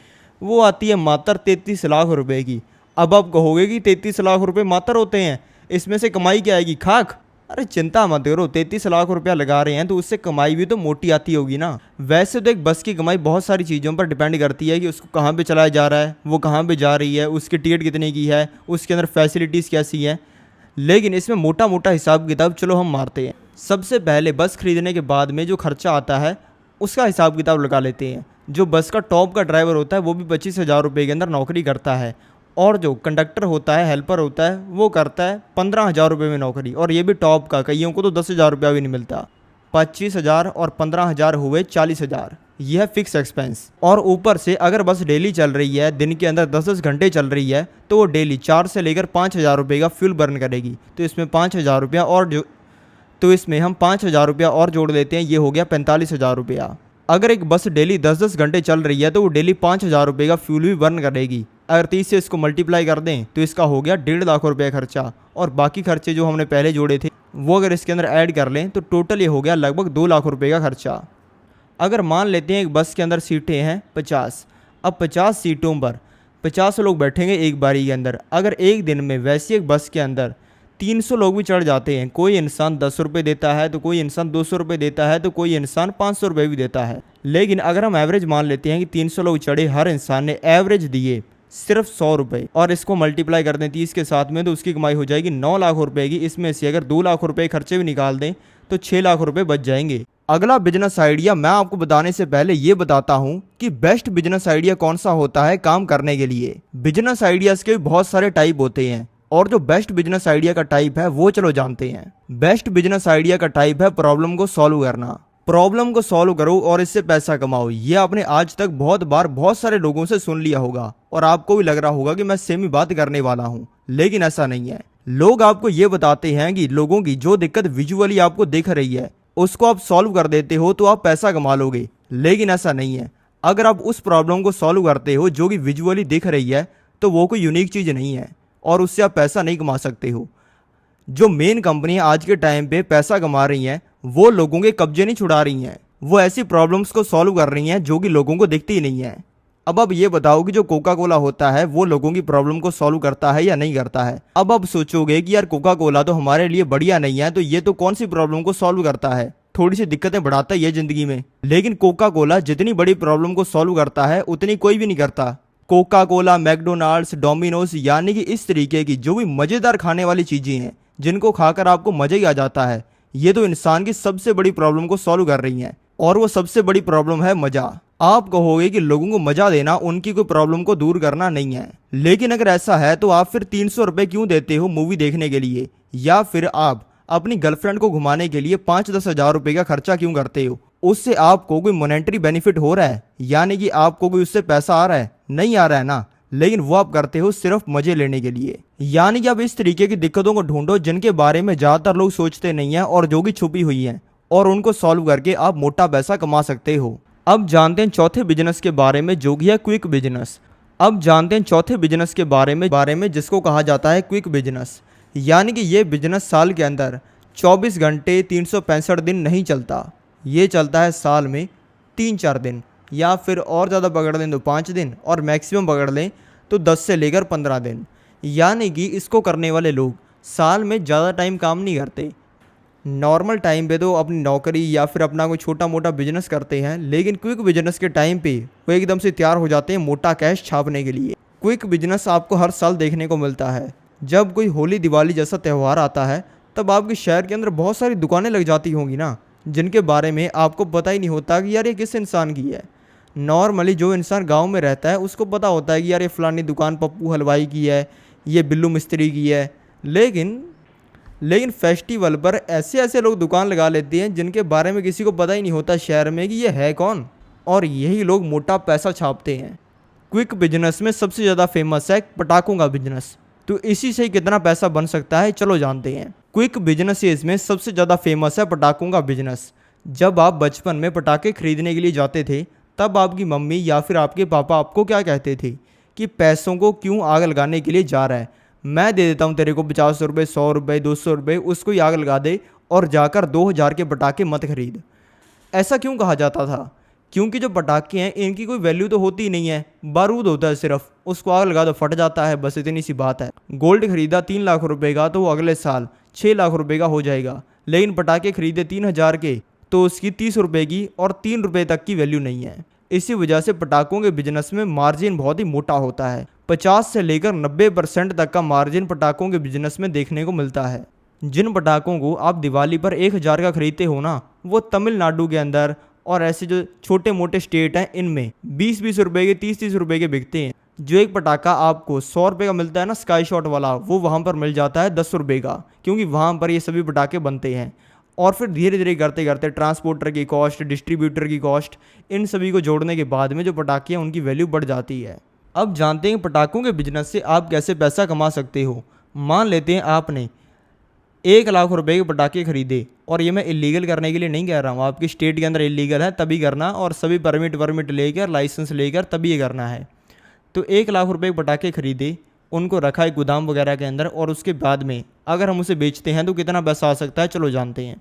S1: वो आती है मात्र 33 लाख रुपए की। अब आप कहोगे कि 33 लाख रुपए मात्र होते हैं, इसमें से कमाई क्या आएगी? खाक। अरे चिंता मत करो, 33 लाख रुपया लगा रहे हैं तो उससे कमाई भी तो मोटी आती होगी ना। वैसे तो एक बस की कमाई बहुत सारी चीज़ों पर डिपेंड करती है कि उसको कहाँ पे चलाया जा रहा है, वो कहाँ पे जा रही है, उसकी टिकट कितने की है, उसके अंदर फैसिलिटीज़ कैसी है। लेकिन इसमें मोटा मोटा हिसाब किताब चलो हम मारते हैं। सबसे पहले बस खरीदने के बाद में जो खर्चा आता है उसका हिसाब किताब लगा लेते हैं। जो बस का टॉप का ड्राइवर होता है वो भी 25,000 रुपये के अंदर नौकरी करता है, और जो कंडक्टर होता है, हेल्पर होता है, वो करता है 15,000 रुपये में नौकरी, और ये भी टॉप का। कईयों को तो 10,000 रुपया भी नहीं मिलता। 25,000 और 15,000 हुए 40,000। यह है फिक्स एक्सपेंस। और ऊपर से अगर बस डेली चल रही है, दिन के अंदर 10-10 घंटे चल रही है, तो वो डेली 4 से लेकर 5,000 रुपये का फ्यूल बर्न करेगी। तो इसमें 5,000 रुपया और जो तो इसमें हम 5,000 रुपया और जोड़ देते हैं, ये हो गया 45,000 रुपया। अगर एक बस डेली 10-10 घंटे चल रही है तो वो डेली 5,000 रुपये का फ्यूल भी बर्न करेगी। अगर 30 से इसको मल्टीप्लाई कर दें तो इसका हो गया 1.5 लाख रुपये खर्चा। और बाकी खर्चे जो हमने पहले जोड़े थे वो अगर इसके अंदर ऐड कर लें तो टोटल ये हो गया लगभग 2 लाख रुपये का खर्चा। अगर मान लेते हैं एक बस के अंदर सीटें हैं 50, अब 50 सीटों पर 50 लोग बैठेंगे एक बारी के अंदर। अगर एक दिन में वैसी एक बस के अंदर 300 लोग भी चढ़ जाते हैं, कोई इंसान 10 रुपये देता है तो कोई इंसान 200 रुपये देता है तो कोई इंसान 500 रुपये भी देता है। लेकिन अगर हम एवरेज मान लेते हैं कि 300 लोग चढ़े, हर इंसान ने एवरेज दिए सिर्फ 100 रुपये और इसको मल्टीप्लाई कर दें 30 के साथ में तो उसकी कमाई हो जाएगी 9 लाख रुपये की। इसमें से अगर 2 लाख रुपये खर्चे भी निकाल दें तो 6 लाख रुपये बच जाएंगे। अगला बिजनेस आइडिया मैं आपको बताने से पहले ये बताता हूँ कि बेस्ट बिजनेस आइडिया कौन सा होता है काम करने के लिए। बिजनेस आइडियाज के बहुत सारे टाइप होते हैं और जो बेस्ट बिजनेस आइडिया का टाइप है वो चलो जानते हैं। बेस्ट बिजनेस आइडिया का टाइप है प्रॉब्लम को सॉल्व करना। प्रॉब्लम को सॉल्व करो और इससे पैसा कमाओ। ये आपने आज तक बहुत बार बहुत सारे लोगों से सुन लिया होगा और आपको भी लग रहा होगा कि मैं सेम ही बात करने वाला हूँ, लेकिन ऐसा नहीं है। लोग आपको ये बताते हैं कि लोगों की जो दिक्कत विजुअली आपको दिख रही है उसको आप सॉल्व कर देते हो तो आप पैसा कमा लोगे, लेकिन ऐसा नहीं है। अगर आप उस प्रॉब्लम को सॉल्व करते हो जो कि विजुअली दिख रही है तो वो कोई यूनिक चीज़ नहीं है और उससे आप पैसा नहीं कमा सकते हो। जो मेन कंपनियां आज के टाइम पे पैसा कमा रही हैं वो लोगों के कब्जे नहीं छुड़ा रही हैं, वो ऐसी प्रॉब्लम्स को सॉल्व कर रही हैं जो कि लोगों को दिखती ही नहीं है। अब आप ये बताओ कि जो कोका कोला होता है वो लोगों की प्रॉब्लम को सॉल्व करता है या नहीं करता है। अब आप सोचोगे कि यार कोका कोला तो हमारे लिए बढ़िया नहीं है, तो ये तो कौन सी प्रॉब्लम को सॉल्व करता है, थोड़ी सी दिक्कतें बढ़ाता है ये जिंदगी में। लेकिन कोका कोला जितनी बड़ी प्रॉब्लम को सॉल्व करता है उतनी कोई भी नहीं करता। कोका कोला, मैकडोनाल्ड्स, डोमिनोज यानी कि इस तरीके की जो भी मज़ेदार खाने वाली चीज़ें हैं जिनको खाकर आपको मज़ा ही आ जाता है, ये तो इंसान की सबसे बड़ी प्रॉब्लम को सॉल्व कर रही हैं और वो सबसे बड़ी प्रॉब्लम है मज़ा। आप कहोगे कि लोगों को मज़ा देना उनकी कोई प्रॉब्लम को दूर करना नहीं है, लेकिन अगर ऐसा है तो आप फिर 300 रुपये क्यों देते हो मूवी देखने के लिए, या फिर आप अपनी गर्लफ्रेंड को घुमाने के लिए 5-10 हज़ार रुपये का खर्चा क्यों करते हो। उससे आपको कोई मॉनेटरी बेनिफिट हो रहा है, यानी कि आपको कोई उससे पैसा आ रहा है? नहीं आ रहा है ना, लेकिन वो आप करते हो सिर्फ मजे लेने के लिए। यानी कि आप इस तरीके की दिक्कतों को ढूंढो जिनके बारे में ज़्यादातर लोग सोचते नहीं हैं और जो कि छुपी हुई हैं, और उनको सॉल्व करके आप मोटा पैसा कमा सकते हो। अब जानते हैं चौथे बिजनेस के बारे में जो कि है क्विक बिजनेस। अब जानते हैं चौथे बिजनेस के बारे में जिसको कहा जाता है क्विक बिजनेस। यानी कि ये बिजनेस साल के अंदर 24 घंटे 365 दिन नहीं चलता, ये चलता है साल में 3-4 दिन, या फिर और ज़्यादा पकड़ लें तो 5 दिन, और मैक्सिमम पकड़ लें तो 10 से लेकर 15 दिन। यानी कि इसको करने वाले लोग साल में ज़्यादा टाइम काम नहीं करते। नॉर्मल टाइम पे तो अपनी नौकरी या फिर अपना कोई छोटा मोटा बिजनेस करते हैं, लेकिन क्विक बिजनेस के टाइम पे वो एकदम से तैयार हो जाते हैं मोटा कैश छापने के लिए। क्विक बिजनेस आपको हर साल देखने को मिलता है। जब कोई होली दिवाली जैसा त्यौहार आता है तब आपके शहर के अंदर बहुत सारी दुकानें लग जाती होंगी ना, जिनके बारे में आपको पता ही नहीं होता कि यार ये किस इंसान की है। नॉर्मली जो इंसान गांव में रहता है उसको पता होता है कि यार ये फलानी दुकान पप्पू हलवाई की है, ये बिल्लू मिस्त्री की है। लेकिन फेस्टिवल पर ऐसे ऐसे लोग दुकान लगा लेते हैं जिनके बारे में किसी को पता ही नहीं होता शहर में कि ये है कौन, और यही लोग मोटा पैसा छापते हैं। क्विक बिजनेस में सबसे ज़्यादा फेमस है पटाखों का बिजनेस। तो इसी से कितना पैसा बन सकता है चलो जानते हैं। क्विक बिजनेसेस में सबसे ज़्यादा फेमस है पटाखों का बिजनेस। जब आप बचपन में पटाखे खरीदने के लिए जाते थे तब आपकी मम्मी या फिर आपके पापा आपको क्या कहते थे कि पैसों को क्यों आग लगाने के लिए जा रहा है, मैं दे देता हूँ तेरे को 50 रुपये, 100 रुपये, 200 रुपये, उसको ही आग लगा दे और जाकर 2000 के पटाखे मत खरीद। ऐसा क्यों कहा जाता था? क्योंकि जो पटाखे हैं इनकी कोई वैल्यू तो होती ही नहीं है, बारूद होता है सिर्फ, उसको आग लगा दो फट जाता है, बस इतनी सी बात है। गोल्ड खरीदा 3 लाख रुपए का तो वो अगले साल 6 लाख रुपए का हो जाएगा, लेकिन पटाखे खरीदे 3000 के तो उसकी 30 रुपये की और 3 रुपये तक की वैल्यू नहीं है। इसी वजह से पटाखों के बिजनेस में मार्जिन बहुत ही मोटा होता है। 50 से लेकर 90% तक का मार्जिन पटाखों के बिजनेस में देखने को मिलता है। जिन पटाखों को आप दिवाली पर 1000 का खरीदते हो ना, वो तमिलनाडु के अंदर और ऐसे जो छोटे मोटे स्टेट हैं इनमें 20-20 रुपये के, 30-30 रुपये के बिकते हैं। जो एक पटाखा आपको 100 रुपये का मिलता है ना स्काई शॉट वाला, वो वहाँ पर मिल जाता है 10 रुपये का, क्योंकि वहाँ पर ये सभी पटाखे बनते हैं। और फिर धीरे धीरे करते करते ट्रांसपोर्टर की कॉस्ट, डिस्ट्रीब्यूटर की कॉस्ट, इन सभी को जोड़ने के बाद में जो पटाखे हैं उनकी वैल्यू बढ़ जाती है। अब जानते हैं पटाखों के बिजनेस से आप कैसे पैसा कमा सकते हो। मान लेते हैं आपने 1 लाख रुपए के पटाखे खरीदे, और ये मैं इलीगल करने के लिए नहीं कह रहा हूँ, आपकी स्टेट के अंदर इलीगल है तभी करना, और सभी परमिट लेकर लाइसेंस लेकर तभी ये करना है। तो 1 लाख रुपए के पटाखे खरीदे, उनको रखा एक गोदाम वगैरह के अंदर, और उसके बाद में अगर हम उसे बेचते हैं तो कितना पैसा आ सकता है, चलो जानते हैं।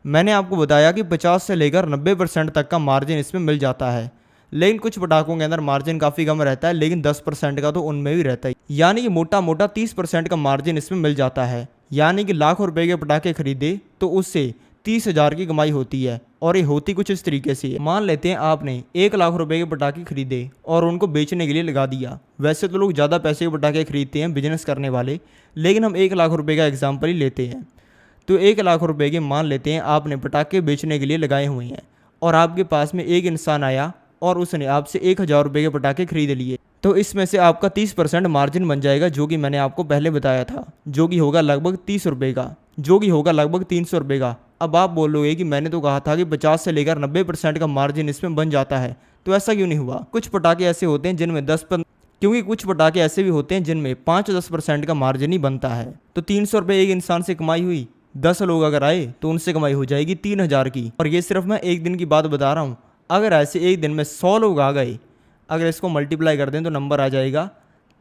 S1: मैंने आपको बताया कि 50 से लेकर 90% तक का मार्जिन इसमें मिल जाता है, लेकिन कुछ पटाखों के अंदर मार्जिन काफ़ी कम रहता है, लेकिन 10% का तो उनमें भी रहता है, यानी कि मोटा मोटा 30% का मार्जिन इसमें मिल जाता है। यानी कि लाखों रुपए के पटाखे खरीदे तो उससे 30,000 की कमाई होती है। और ये होती कुछ इस तरीके से है। मान लेते हैं आपने 1 लाख रुपए के पटाखे खरीदे और उनको बेचने के लिए लगा दिया। वैसे तो लोग ज़्यादा पैसे के पटाखे खरीदते हैं बिजनेस करने वाले, लेकिन हम 1 लाख रुपए का एग्जाम्पल ही लेते हैं। तो 1 लाख रुपए के मान लेते हैं आपने पटाखे बेचने के लिए लगाए हुए हैं, और आपके पास में एक इंसान आया और उसने आपसे 1,000 रुपए के पटाखे खरीद लिए। तो इसमें से आपका 30% मार्जिन बन जाएगा, जो कि मैंने आपको पहले बताया था, जो कि होगा लगभग 30 रुपये का, जो कि होगा लगभग 300 रुपये का। अब आप बोलोगे कि मैंने तो कहा था कि 50 से लेकर 90% का मार्जिन इसमें बन जाता है, तो ऐसा क्यों नहीं हुआ। कुछ पटाखे ऐसे होते हैं जिनमें क्योंकि कुछ पटाखे ऐसे भी होते हैं जिनमें 5-10% का मार्जिन ही बनता है। तो 300 रुपये एक इंसान से कमाई हुई, 10 लोग अगर आए तो उनसे कमाई हो जाएगी 3,000 की। और ये सिर्फ मैं एक दिन की बात बता रहा हूँ। अगर ऐसे एक दिन में 100 लोग आ गए, अगर इसको मल्टीप्लाई कर दें तो नंबर आ जाएगा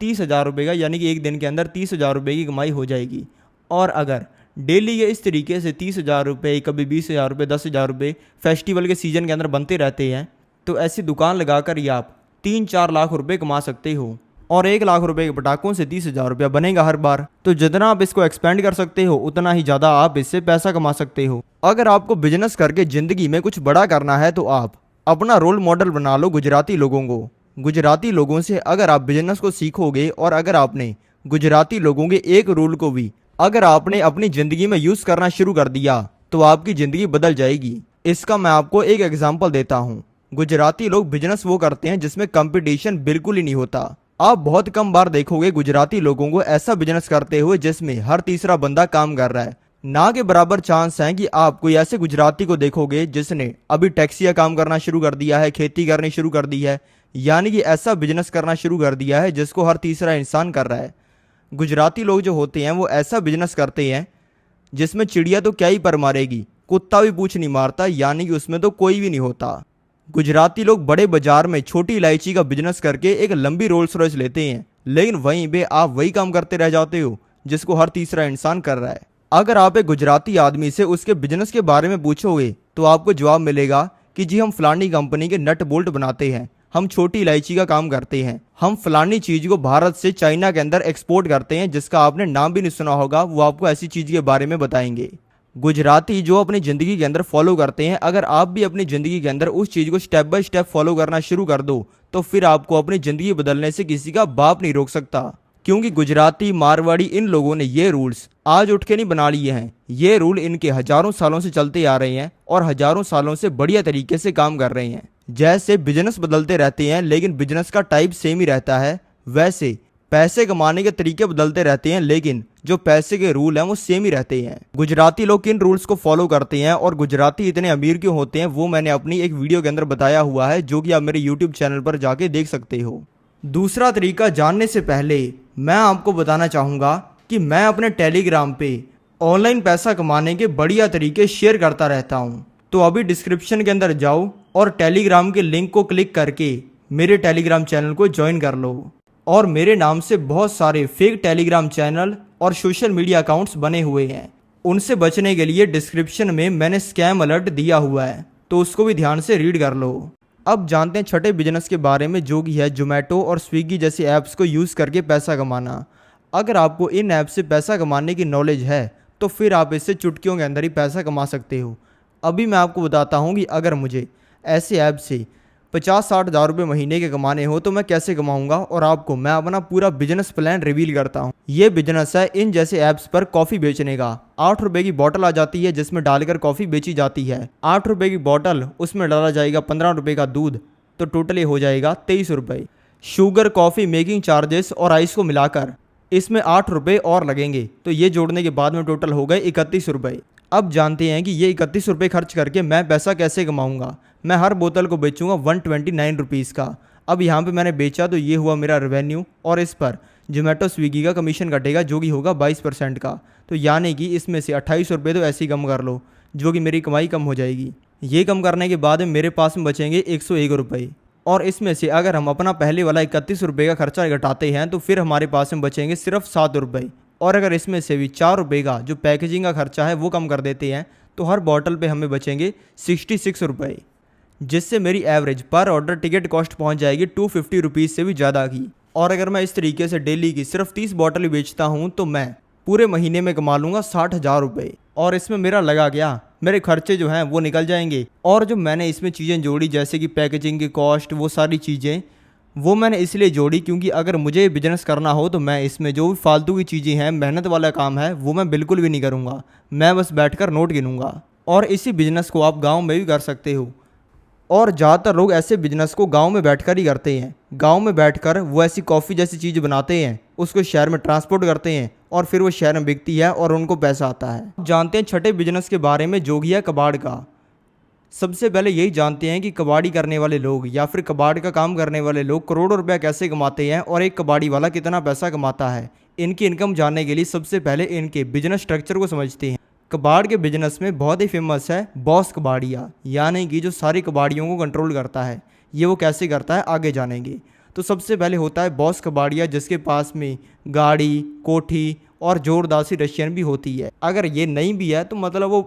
S1: 30,000 रुपये का, यानी कि एक दिन के अंदर 30,000 रुपये की कमाई हो जाएगी। और अगर डेली के इस तरीके से 30,000 रुपये, कभी 20,000 रुपये, 10,000 रुपये फेस्टिवल के सीजन के अंदर बनते रहते हैं, तो ऐसी दुकान लगाकर ही आप 3-4 लाख रुपये कमा सकते हो। और 1 लाख रुपए के पटाखों से 30,000 रुपया बनेगा हर बार। तो जितना आप इसको एक्सपेंड कर सकते हो उतना ही ज़्यादा आप इससे पैसा कमा सकते हो। अगर आपको बिजनेस करके ज़िंदगी में कुछ बड़ा करना है तो आप अपना रोल मॉडल बना लो गुजराती लोगों को। गुजराती लोगों से अगर आप बिजनेस को सीखोगे, और अगर आपने गुजराती लोगों के एक रूल को भी अगर आपने अपनी ज़िंदगी में यूज़ करना शुरू कर दिया तो आपकी ज़िंदगी बदल जाएगी। इसका मैं आपको एक एग्जाम्पल देता हूँ। गुजराती लोग बिजनेस वो करते हैं जिसमें कंपटीशन बिल्कुल ही नहीं होता। आप बहुत कम बार देखोगे गुजराती लोगों को ऐसा बिजनेस करते हुए जिसमें हर तीसरा बंदा काम कर रहा है। ना के बराबर चांस है कि आप कोई ऐसे गुजराती को देखोगे जिसने अभी टैक्सी का काम करना शुरू कर दिया है, खेती करनी शुरू कर दी है, यानी कि ऐसा बिजनेस करना शुरू कर दिया है जिसको हर तीसरा इंसान कर रहा है। गुजराती लोग जो होते हैं वो ऐसा बिजनेस करते हैं जिसमें चिड़िया तो क्या ही पर मारेगी, कुत्ता भी पूछ नहीं मारता, यानी कि उसमें तो कोई भी नहीं होता। गुजराती लोग बड़े बाजार में छोटी इलायची का बिजनेस करके एक लंबी रोल्स रॉयस लेते हैं, लेकिन वहीं पे आप वही काम करते रह जाते हो जिसको हर तीसरा इंसान कर रहा है। अगर आप एक गुजराती आदमी से उसके बिजनेस के बारे में पूछोगे तो आपको जवाब मिलेगा कि जी हम फलानी कंपनी के नट बोल्ट बनाते हैं, हम छोटी इलायची का काम करते हैं, हम फलानी चीज को भारत से चाइना के अंदर एक्सपोर्ट करते हैं, जिसका आपने नाम भी नहीं सुना होगा, वो आपको ऐसी चीज के बारे में बताएंगे। गुजराती जो अपनी ज़िंदगी के अंदर फॉलो करते हैं, अगर आप भी अपनी ज़िंदगी के अंदर उस चीज़ को स्टेप बाय स्टेप फॉलो करना शुरू कर दो तो फिर आपको अपनी ज़िंदगी बदलने से किसी का बाप नहीं रोक सकता। क्योंकि गुजराती, मारवाड़ी, इन लोगों ने ये रूल्स आज उठ के नहीं बना लिए हैं। ये रूल इनके हजारों सालों से चलते आ रहे हैं और हजारों सालों से बढ़िया तरीके से काम कर रहे हैं। जैसे बिजनेस बदलते रहते हैं लेकिन बिजनेस का टाइप सेम ही रहता है, वैसे पैसे कमाने के तरीके बदलते रहते हैं लेकिन जो पैसे के रूल हैं वो सेम ही रहते हैं। गुजराती लोग किन रूल्स को फॉलो करते हैं और गुजराती इतने अमीर क्यों होते हैं वो मैंने अपनी एक वीडियो के अंदर बताया हुआ है, जो कि आप मेरे यूट्यूब चैनल पर जाके देख सकते हो। दूसरा तरीका जानने से पहले मैं आपको बताना चाहूँगा कि मैं अपने टेलीग्राम पे ऑनलाइन पैसा कमाने के बढ़िया तरीके शेयर करता रहता हूँ। तो अभी डिस्क्रिप्शन के अंदर जाओ और टेलीग्राम के लिंक को क्लिक करके मेरे टेलीग्राम चैनल को ज्वाइन कर लो। और मेरे नाम से बहुत सारे फेक टेलीग्राम चैनल और सोशल मीडिया अकाउंट्स बने हुए हैं, उनसे बचने के लिए डिस्क्रिप्शन में मैंने स्कैम अलर्ट दिया हुआ है, तो उसको भी ध्यान से रीड कर लो। अब जानते हैं छठे बिजनेस के बारे में, जो कि है जोमेटो और स्विगी जैसे ऐप्स को यूज़ करके पैसा कमाना। अगर आपको इन ऐप से पैसा कमाने की नॉलेज है तो फिर आप इससे चुटकियों के अंदर ही पैसा कमा सकते हो। अभी मैं आपको बताता हूँ कि अगर मुझे ऐसे ऐप से 50-60 हज़ार रुपये महीने के कमाने हो तो मैं कैसे कमाऊंगा, और आपको मैं अपना पूरा बिजनेस प्लान रिवील करता हूं। ये बिजनेस है इन जैसे ऐप्स पर कॉफ़ी बेचने का। 8 रुपये की बोतल आ जाती है जिसमें डालकर कॉफ़ी बेची जाती है। 8 रुपये की बोतल, उसमें डाला जाएगा 15 रुपये का दूध, तो टोटल ये हो जाएगा 23 रुपये। शुगर, कॉफ़ी, मेकिंग चार्जेस और आइस को मिलाकर इसमें 8 रुपये और लगेंगे, तो ये जोड़ने के बाद में टोटल हो गए 31 रुपये। अब जानते हैं कि ये 31 रुपये खर्च करके मैं पैसा कैसे कमाऊंगा। मैं हर बोतल को बेचूंगा 129 रुपीज़ का। अब यहाँ पे मैंने बेचा तो ये हुआ मेरा रेवेन्यू, और इस पर जोमेटो स्विगी का कमीशन कटेगा जो कि होगा 22% का। तो यानी कि इसमें से 28 रुपये तो ऐसे ही कम कर लो, जो कि मेरी कमाई कम हो जाएगी। ये कम करने के बाद मेरे पास में बचेंगे 101 रुपये, और इसमें से अगर हम अपना पहले वाला 31 रुपये का खर्चा घटाते हैं तो फिर हमारे पास में बचेंगे सिर्फ 7 रुपये। और अगर इसमें से भी 4 रुपये का जो पैकेजिंग का खर्चा है वो कम कर देते हैं तो हर बॉटल पे हमें बचेंगे 66 रुपये, जिससे मेरी एवरेज पर ऑर्डर टिकट कॉस्ट पहुंच जाएगी 250 रुपीज़ से भी ज़्यादा की। और अगर मैं इस तरीके से डेली की सिर्फ 30 बॉटल बेचता हूं तो मैं पूरे महीने में कमा लूँगा 60,000 रुपये। और इसमें मेरा लगा क्या, मेरे खर्चे जो हैं वो निकल जाएंगे। और जो मैंने इसमें चीज़ें जोड़ी जैसे कि पैकेजिंग की कॉस्ट, वो सारी चीज़ें वो मैंने इसलिए जोड़ी क्योंकि अगर मुझे बिजनेस करना हो तो मैं इसमें जो भी फालतू की चीज़ें हैं, मेहनत वाला काम है, वो मैं बिल्कुल भी नहीं करूँगा। मैं बस बैठकर नोट गिनूंगा। और इसी बिजनेस को आप गाँव में भी कर सकते हो। और ज़्यादातर लोग ऐसे बिजनेस को गांव में बैठकर ही करते हैं। गांव में बैठकर वो ऐसी कॉफ़ी जैसी चीज़ बनाते हैं, उसको शहर में ट्रांसपोर्ट करते हैं और फिर वो शहर में बिकती है और उनको पैसा आता है। जानते हैं छठे बिजनेस के बारे में जो कि है कबाड़ का। सबसे पहले यही जानते हैं कि कबाड़ी करने वाले लोग या फिर कबाड़ का काम करने वाले लोग करोड़ों रुपया कैसे कमाते हैं और एक कबाड़ी वाला कितना पैसा कमाता है। इनकी इनकम जानने के लिए सबसे पहले इनके बिजनेस स्ट्रक्चर को समझते हैं। कबाड़ के बिजनेस में बहुत ही फेमस है बॉस कबाड़िया, यानी कि जो सारी कबाड़ियों को कंट्रोल करता है। ये वो कैसे करता है आगे जानेंगे। तो सबसे पहले होता है बॉस कबाड़िया, जिसके पास में गाड़ी, कोठी और जोरदार सी रशियन भी होती है। अगर ये नहीं भी है तो मतलब वो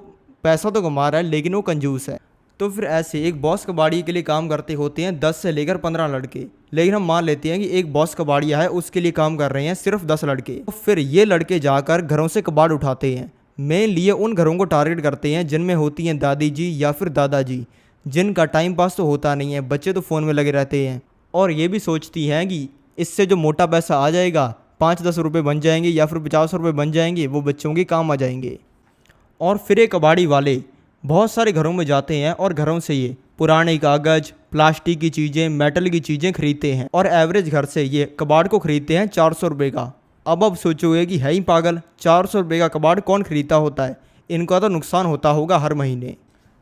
S1: पैसा तो कमा रहा है लेकिन वो कंजूस है। तो फिर ऐसे एक बॉस कबाड़िए के लिए काम करते होते हैं 10 से लेकर 15 लड़के। लेकिन हम मान लेते हैं कि एक बॉस कबाड़िया है, उसके लिए काम कर रहे हैं सिर्फ 10 लड़के। तो फिर ये लड़के जाकर घरों से कबाड़ उठाते हैं। मेन लिए उन घरों को टारगेट करते हैं जिनमें होती हैं दादी जी या फिर दादाजी, जिनका टाइम पास तो होता नहीं है, बच्चे तो फ़ोन में लगे रहते हैं। और ये भी सोचती हैं कि इससे जो मोटा पैसा आ जाएगा, 5-10 रुपये बन जाएंगे या फिर 50 रुपये बन जाएंगे, वो बच्चों के काम आ जाएंगे। और फिर ये कबाड़ी वाले बहुत सारे घरों में जाते हैं और घरों से ये पुराने कागज़, प्लास्टिक की चीज़ें, मेटल की चीज़ें खरीदते हैं। और एवरेज घर से ये कबाड़ को खरीदते हैं 400 रुपये का। अब सोचोगे कि है ही पागल, 400 रुपये का कबाड़ कौन खरीदता होता है, इनका तो नुकसान होता होगा हर महीने।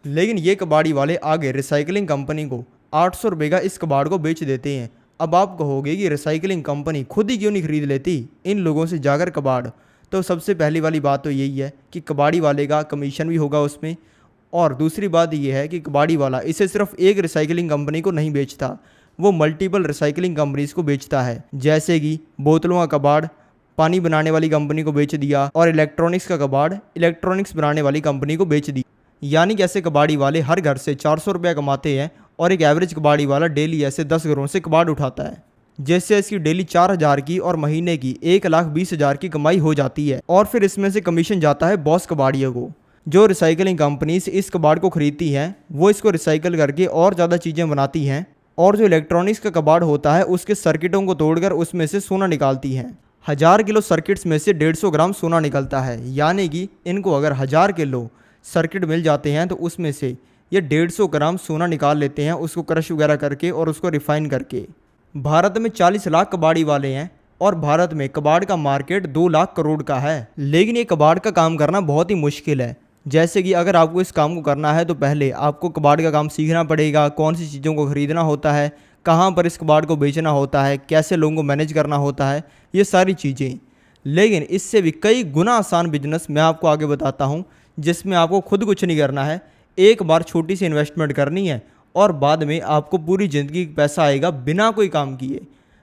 S1: लेकिन ये कबाड़ी वाले आगे रिसाइकलिंग कंपनी को 800 रुपये का इस कबाड़ को बेच देते हैं। अब आप कहोगे कि रिसाइकलिंग कंपनी खुद ही क्यों नहीं खरीद लेती इन लोगों से जाकर कबाड़। तो सबसे पहली वाली बात तो यही है कि कबाड़ी वाले का कमीशन भी होगा उसमें। और दूसरी बात यह है कि कबाड़ी वाला इसे सिर्फ एक रिसाइकलिंग कंपनी को नहीं बेचता, वो मल्टीपल रिसाइकलिंग कंपनीज को बेचता है। जैसे कि बोतलों का कबाड़ पानी बनाने वाली कंपनी को बेच दिया और इलेक्ट्रॉनिक्स का कबाड़ इलेक्ट्रॉनिक्स बनाने वाली कंपनी को बेच दी। यानी कि ऐसे कबाड़ी वाले हर घर से 400 रुपया कमाते हैं और एक एवरेज कबाड़ी वाला डेली ऐसे 10 घरों से कबाड़ उठाता है। जैसे इसकी डेली 4,000 की और महीने की 1,20,000 की कमाई हो जाती है। और फिर इसमें से कमीशन जाता है बॉस कबाड़ियों को। जो रिसाइकलिंग कंपनीज इस कबाड़ को खरीदती हैं वो इसको रिसाइकल करके और ज़्यादा चीज़ें बनाती हैं। और जो इलेक्ट्रॉनिक्स का कबाड़ होता है उसके सर्किटों को तोड़कर उसमें से सोना निकालती हैं। 1000 किलो सर्किट्स में से 150 ग्राम सोना निकलता है। यानी कि इनको अगर 1000 किलो सर्किट मिल जाते हैं तो उसमें से ये 150 ग्राम सोना निकाल लेते हैं, उसको क्रश वगैरह करके और उसको रिफाइन करके। भारत में 40 लाख कबाड़ी वाले हैं और भारत में कबाड़ का मार्केट 2 लाख करोड़ का है। लेकिन ये कबाड़ का काम करना बहुत ही मुश्किल है। जैसे कि अगर आपको इस काम को करना है तो पहले आपको कबाड़ का काम सीखना पड़ेगा, कौन सी चीज़ों को ख़रीदना होता है, कहाँ पर इस कबाड़ को बेचना होता है, कैसे लोगों को मैनेज करना होता है, ये सारी चीज़ें। लेकिन इससे भी कई गुना आसान बिजनेस मैं आपको आगे बताता हूँ, जिसमें आपको खुद कुछ नहीं करना है। एक बार छोटी सी इन्वेस्टमेंट करनी है और बाद में आपको पूरी ज़िंदगी पैसा आएगा बिना कोई काम किए।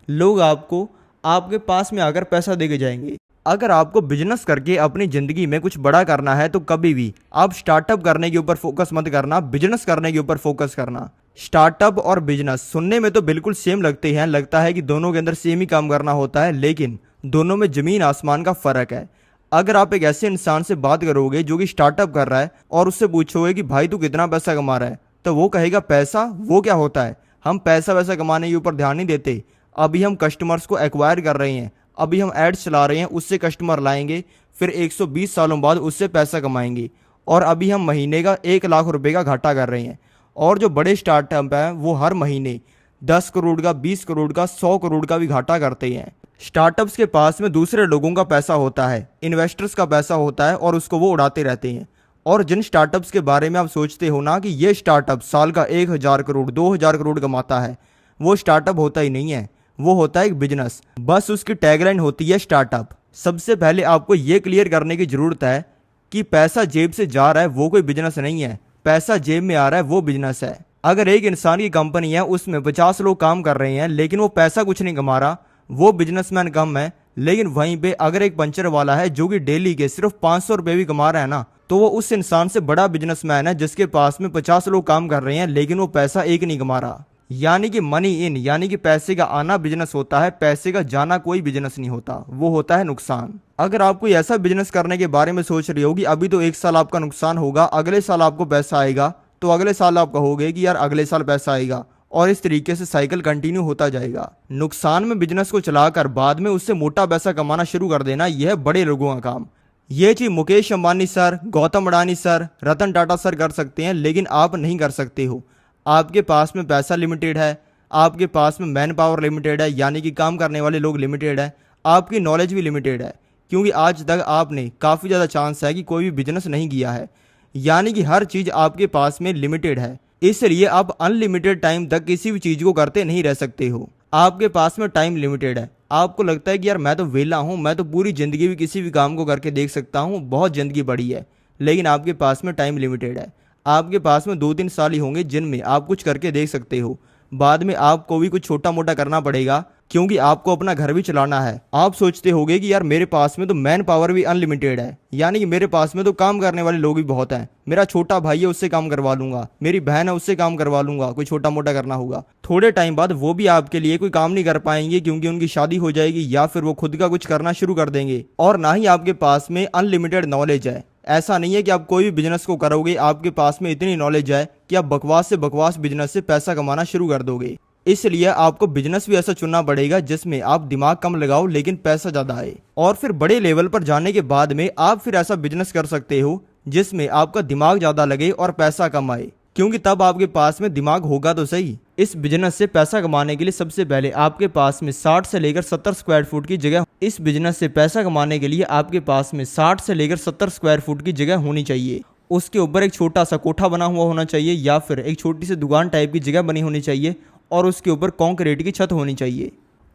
S1: लोग आपको आपके पास में आकर पैसा दे के जाएंगे। अगर आपको बिजनेस करके अपनी ज़िंदगी में कुछ बड़ा करना है तो कभी भी आप स्टार्टअप करने के ऊपर फोकस मत करना, बिजनेस करने के ऊपर फोकस करना। स्टार्टअप और बिजनेस सुनने में तो बिल्कुल सेम लगते हैं, लगता है कि दोनों के अंदर सेम ही काम करना होता है, लेकिन दोनों में ज़मीन आसमान का फ़र्क है। अगर आप एक ऐसे इंसान से बात करोगे जो कि स्टार्टअप कर रहा है और उससे पूछोगे कि भाई तू कितना पैसा कमा रहा है, तो वो कहेगा पैसा, वो क्या होता है, हम पैसा वैसा कमाने के ऊपर ध्यान नहीं देते। अभी हम कस्टमर्स को एक्वायर कर रहे हैं, अभी हम एड्स चला रहे हैं, उससे कस्टमर लाएंगे, फिर 120 सालों बाद उससे पैसा कमाएंगे, और अभी हम महीने का 1 लाख रुपए का घाटा कर रहे हैं। और जो बड़े स्टार्टअप हैं वो हर महीने 10 करोड़ का, 20 करोड़ का, 100 करोड़ का भी घाटा करते हैं। स्टार्टअप्स के पास में दूसरे लोगों का पैसा होता है, इन्वेस्टर्स का पैसा होता है, और उसको वो उड़ाते रहते हैं। और जिन स्टार्टअप्स के बारे में आप सोचते हो ना कि ये स्टार्टअप साल का 1,000 करोड़ 2,000 करोड़ कमाता है, वो स्टार्टअप होता ही नहीं है, वो होता है एक बिजनेस। बस उसकी टैगलाइन होती है स्टार्टअप। सबसे पहले आपको ये क्लियर करने की जरूरत है कि पैसा जेब से जा रहा है वो कोई बिजनेस नहीं है, पैसा जेब में आ रहा है वो बिजनेस है। अगर एक इंसान की कंपनी है, उसमें 50 लोग काम कर रहे हैं लेकिन वो पैसा कुछ नहीं कमा रहा, वो बिजनेसमैन कम है। लेकिन वहीं पे अगर एक पंचर वाला है जो कि डेली के सिर्फ 500 रुपए भी कमा रहा है ना, तो वो उस इंसान से बड़ा बिजनेसमैन है जिसके पास में 50 लोग काम कर रहे हैं लेकिन वो पैसा एक नहीं कमा रहा। यानी कि मनी इन, यानी कि पैसे का आना बिजनेस होता है, पैसे का जाना कोई बिजनेस नहीं होता, वो होता है नुकसान। अगर आप कोई ऐसा बिजनेस करने के बारे में सोच रही होगी, अभी तो 1 साल आपका नुकसान होगा, अगले साल आपको पैसा आएगा, तो अगले साल आप कहोगे कि यार अगले साल पैसा आएगा, और इस तरीके से साइकिल कंटिन्यू होता जाएगा। नुकसान में बिजनेस को चलाकर बाद में उससे मोटा पैसा कमाना शुरू कर देना, यह है बड़े लोगों का काम। ये चीज Mukesh Ambani sir, Gautam Adani sir, Ratan Tata sir कर सकते हैं, लेकिन आप नहीं कर सकते हो। आपके पास में पैसा लिमिटेड है, आपके पास में मैन पावर लिमिटेड है, यानी कि काम करने वाले लोग लिमिटेड है, आपकी नॉलेज भी लिमिटेड है, क्योंकि आज तक आपने काफ़ी ज़्यादा चांस है कि कोई भी बिजनेस नहीं किया है, यानी कि हर चीज़ आपके पास में लिमिटेड है। इसलिए आप अनलिमिटेड टाइम तक किसी भी चीज़ को करते नहीं रह सकते हो। आपके पास में टाइम लिमिटेड है। आपको लगता है कि यार मैं तो वेला हूँ, मैं तो पूरी ज़िंदगी भी किसी भी काम को करके देख सकता हूँ, बहुत ज़िंदगी बड़ी है, लेकिन आपके पास में टाइम लिमिटेड है। आपके पास में 2-3 साल ही होंगे जिनमें आप कुछ करके देख सकते हो, बाद में आपको भी कुछ छोटा मोटा करना पड़ेगा, क्योंकि आपको अपना घर भी चलाना है। आप सोचते होगे कि यार मेरे पास में तो मैन पावर भी अनलिमिटेड है, यानी कि मेरे पास में तो काम करने वाले लोग भी बहुत हैं, मेरा छोटा भाई है उससे काम करवा लूंगा, मेरी बहन है उससे काम करवा लूंगा, कोई छोटा मोटा करना होगा। थोड़े टाइम बाद वो भी आपके लिए कोई काम नहीं कर पाएंगे, क्योंकि उनकी शादी हो जाएगी या फिर वो खुद का कुछ करना शुरू कर देंगे। और ना ही आपके पास में अनलिमिटेड नॉलेज है। ऐसा नहीं है कि आप कोई भी बिजनेस को करोगे आपके पास में इतनी नॉलेज है कि आप बकवास से बकवास बिजनेस से पैसा कमाना शुरू कर दोगे। इसलिए आपको बिजनेस भी ऐसा चुनना पड़ेगा जिसमें आप दिमाग कम लगाओ लेकिन पैसा ज्यादा आए। और फिर बड़े लेवल पर जाने के बाद में आप फिर ऐसा बिजनेस कर सकते हो जिसमें आपका दिमाग ज्यादा लगे और पैसा कम आए, क्योंकि तब आपके पास में दिमाग होगा तो सही। इस बिजनेस से पैसा कमाने के लिए सबसे पहले आपके पास में 60 से लेकर 70 स्क्वायर फुट की जगह, इस बिजनेस से पैसा कमाने के लिए आपके पास में 60 से लेकर 70 स्क्वायर फुट की जगह होनी चाहिए। उसके ऊपर एक छोटा सा कोठा बना हुआ होना चाहिए या फिर एक छोटी सी दुकान टाइप की जगह बनी होनी चाहिए, और उसके ऊपर कंक्रीट की छत होनी चाहिए,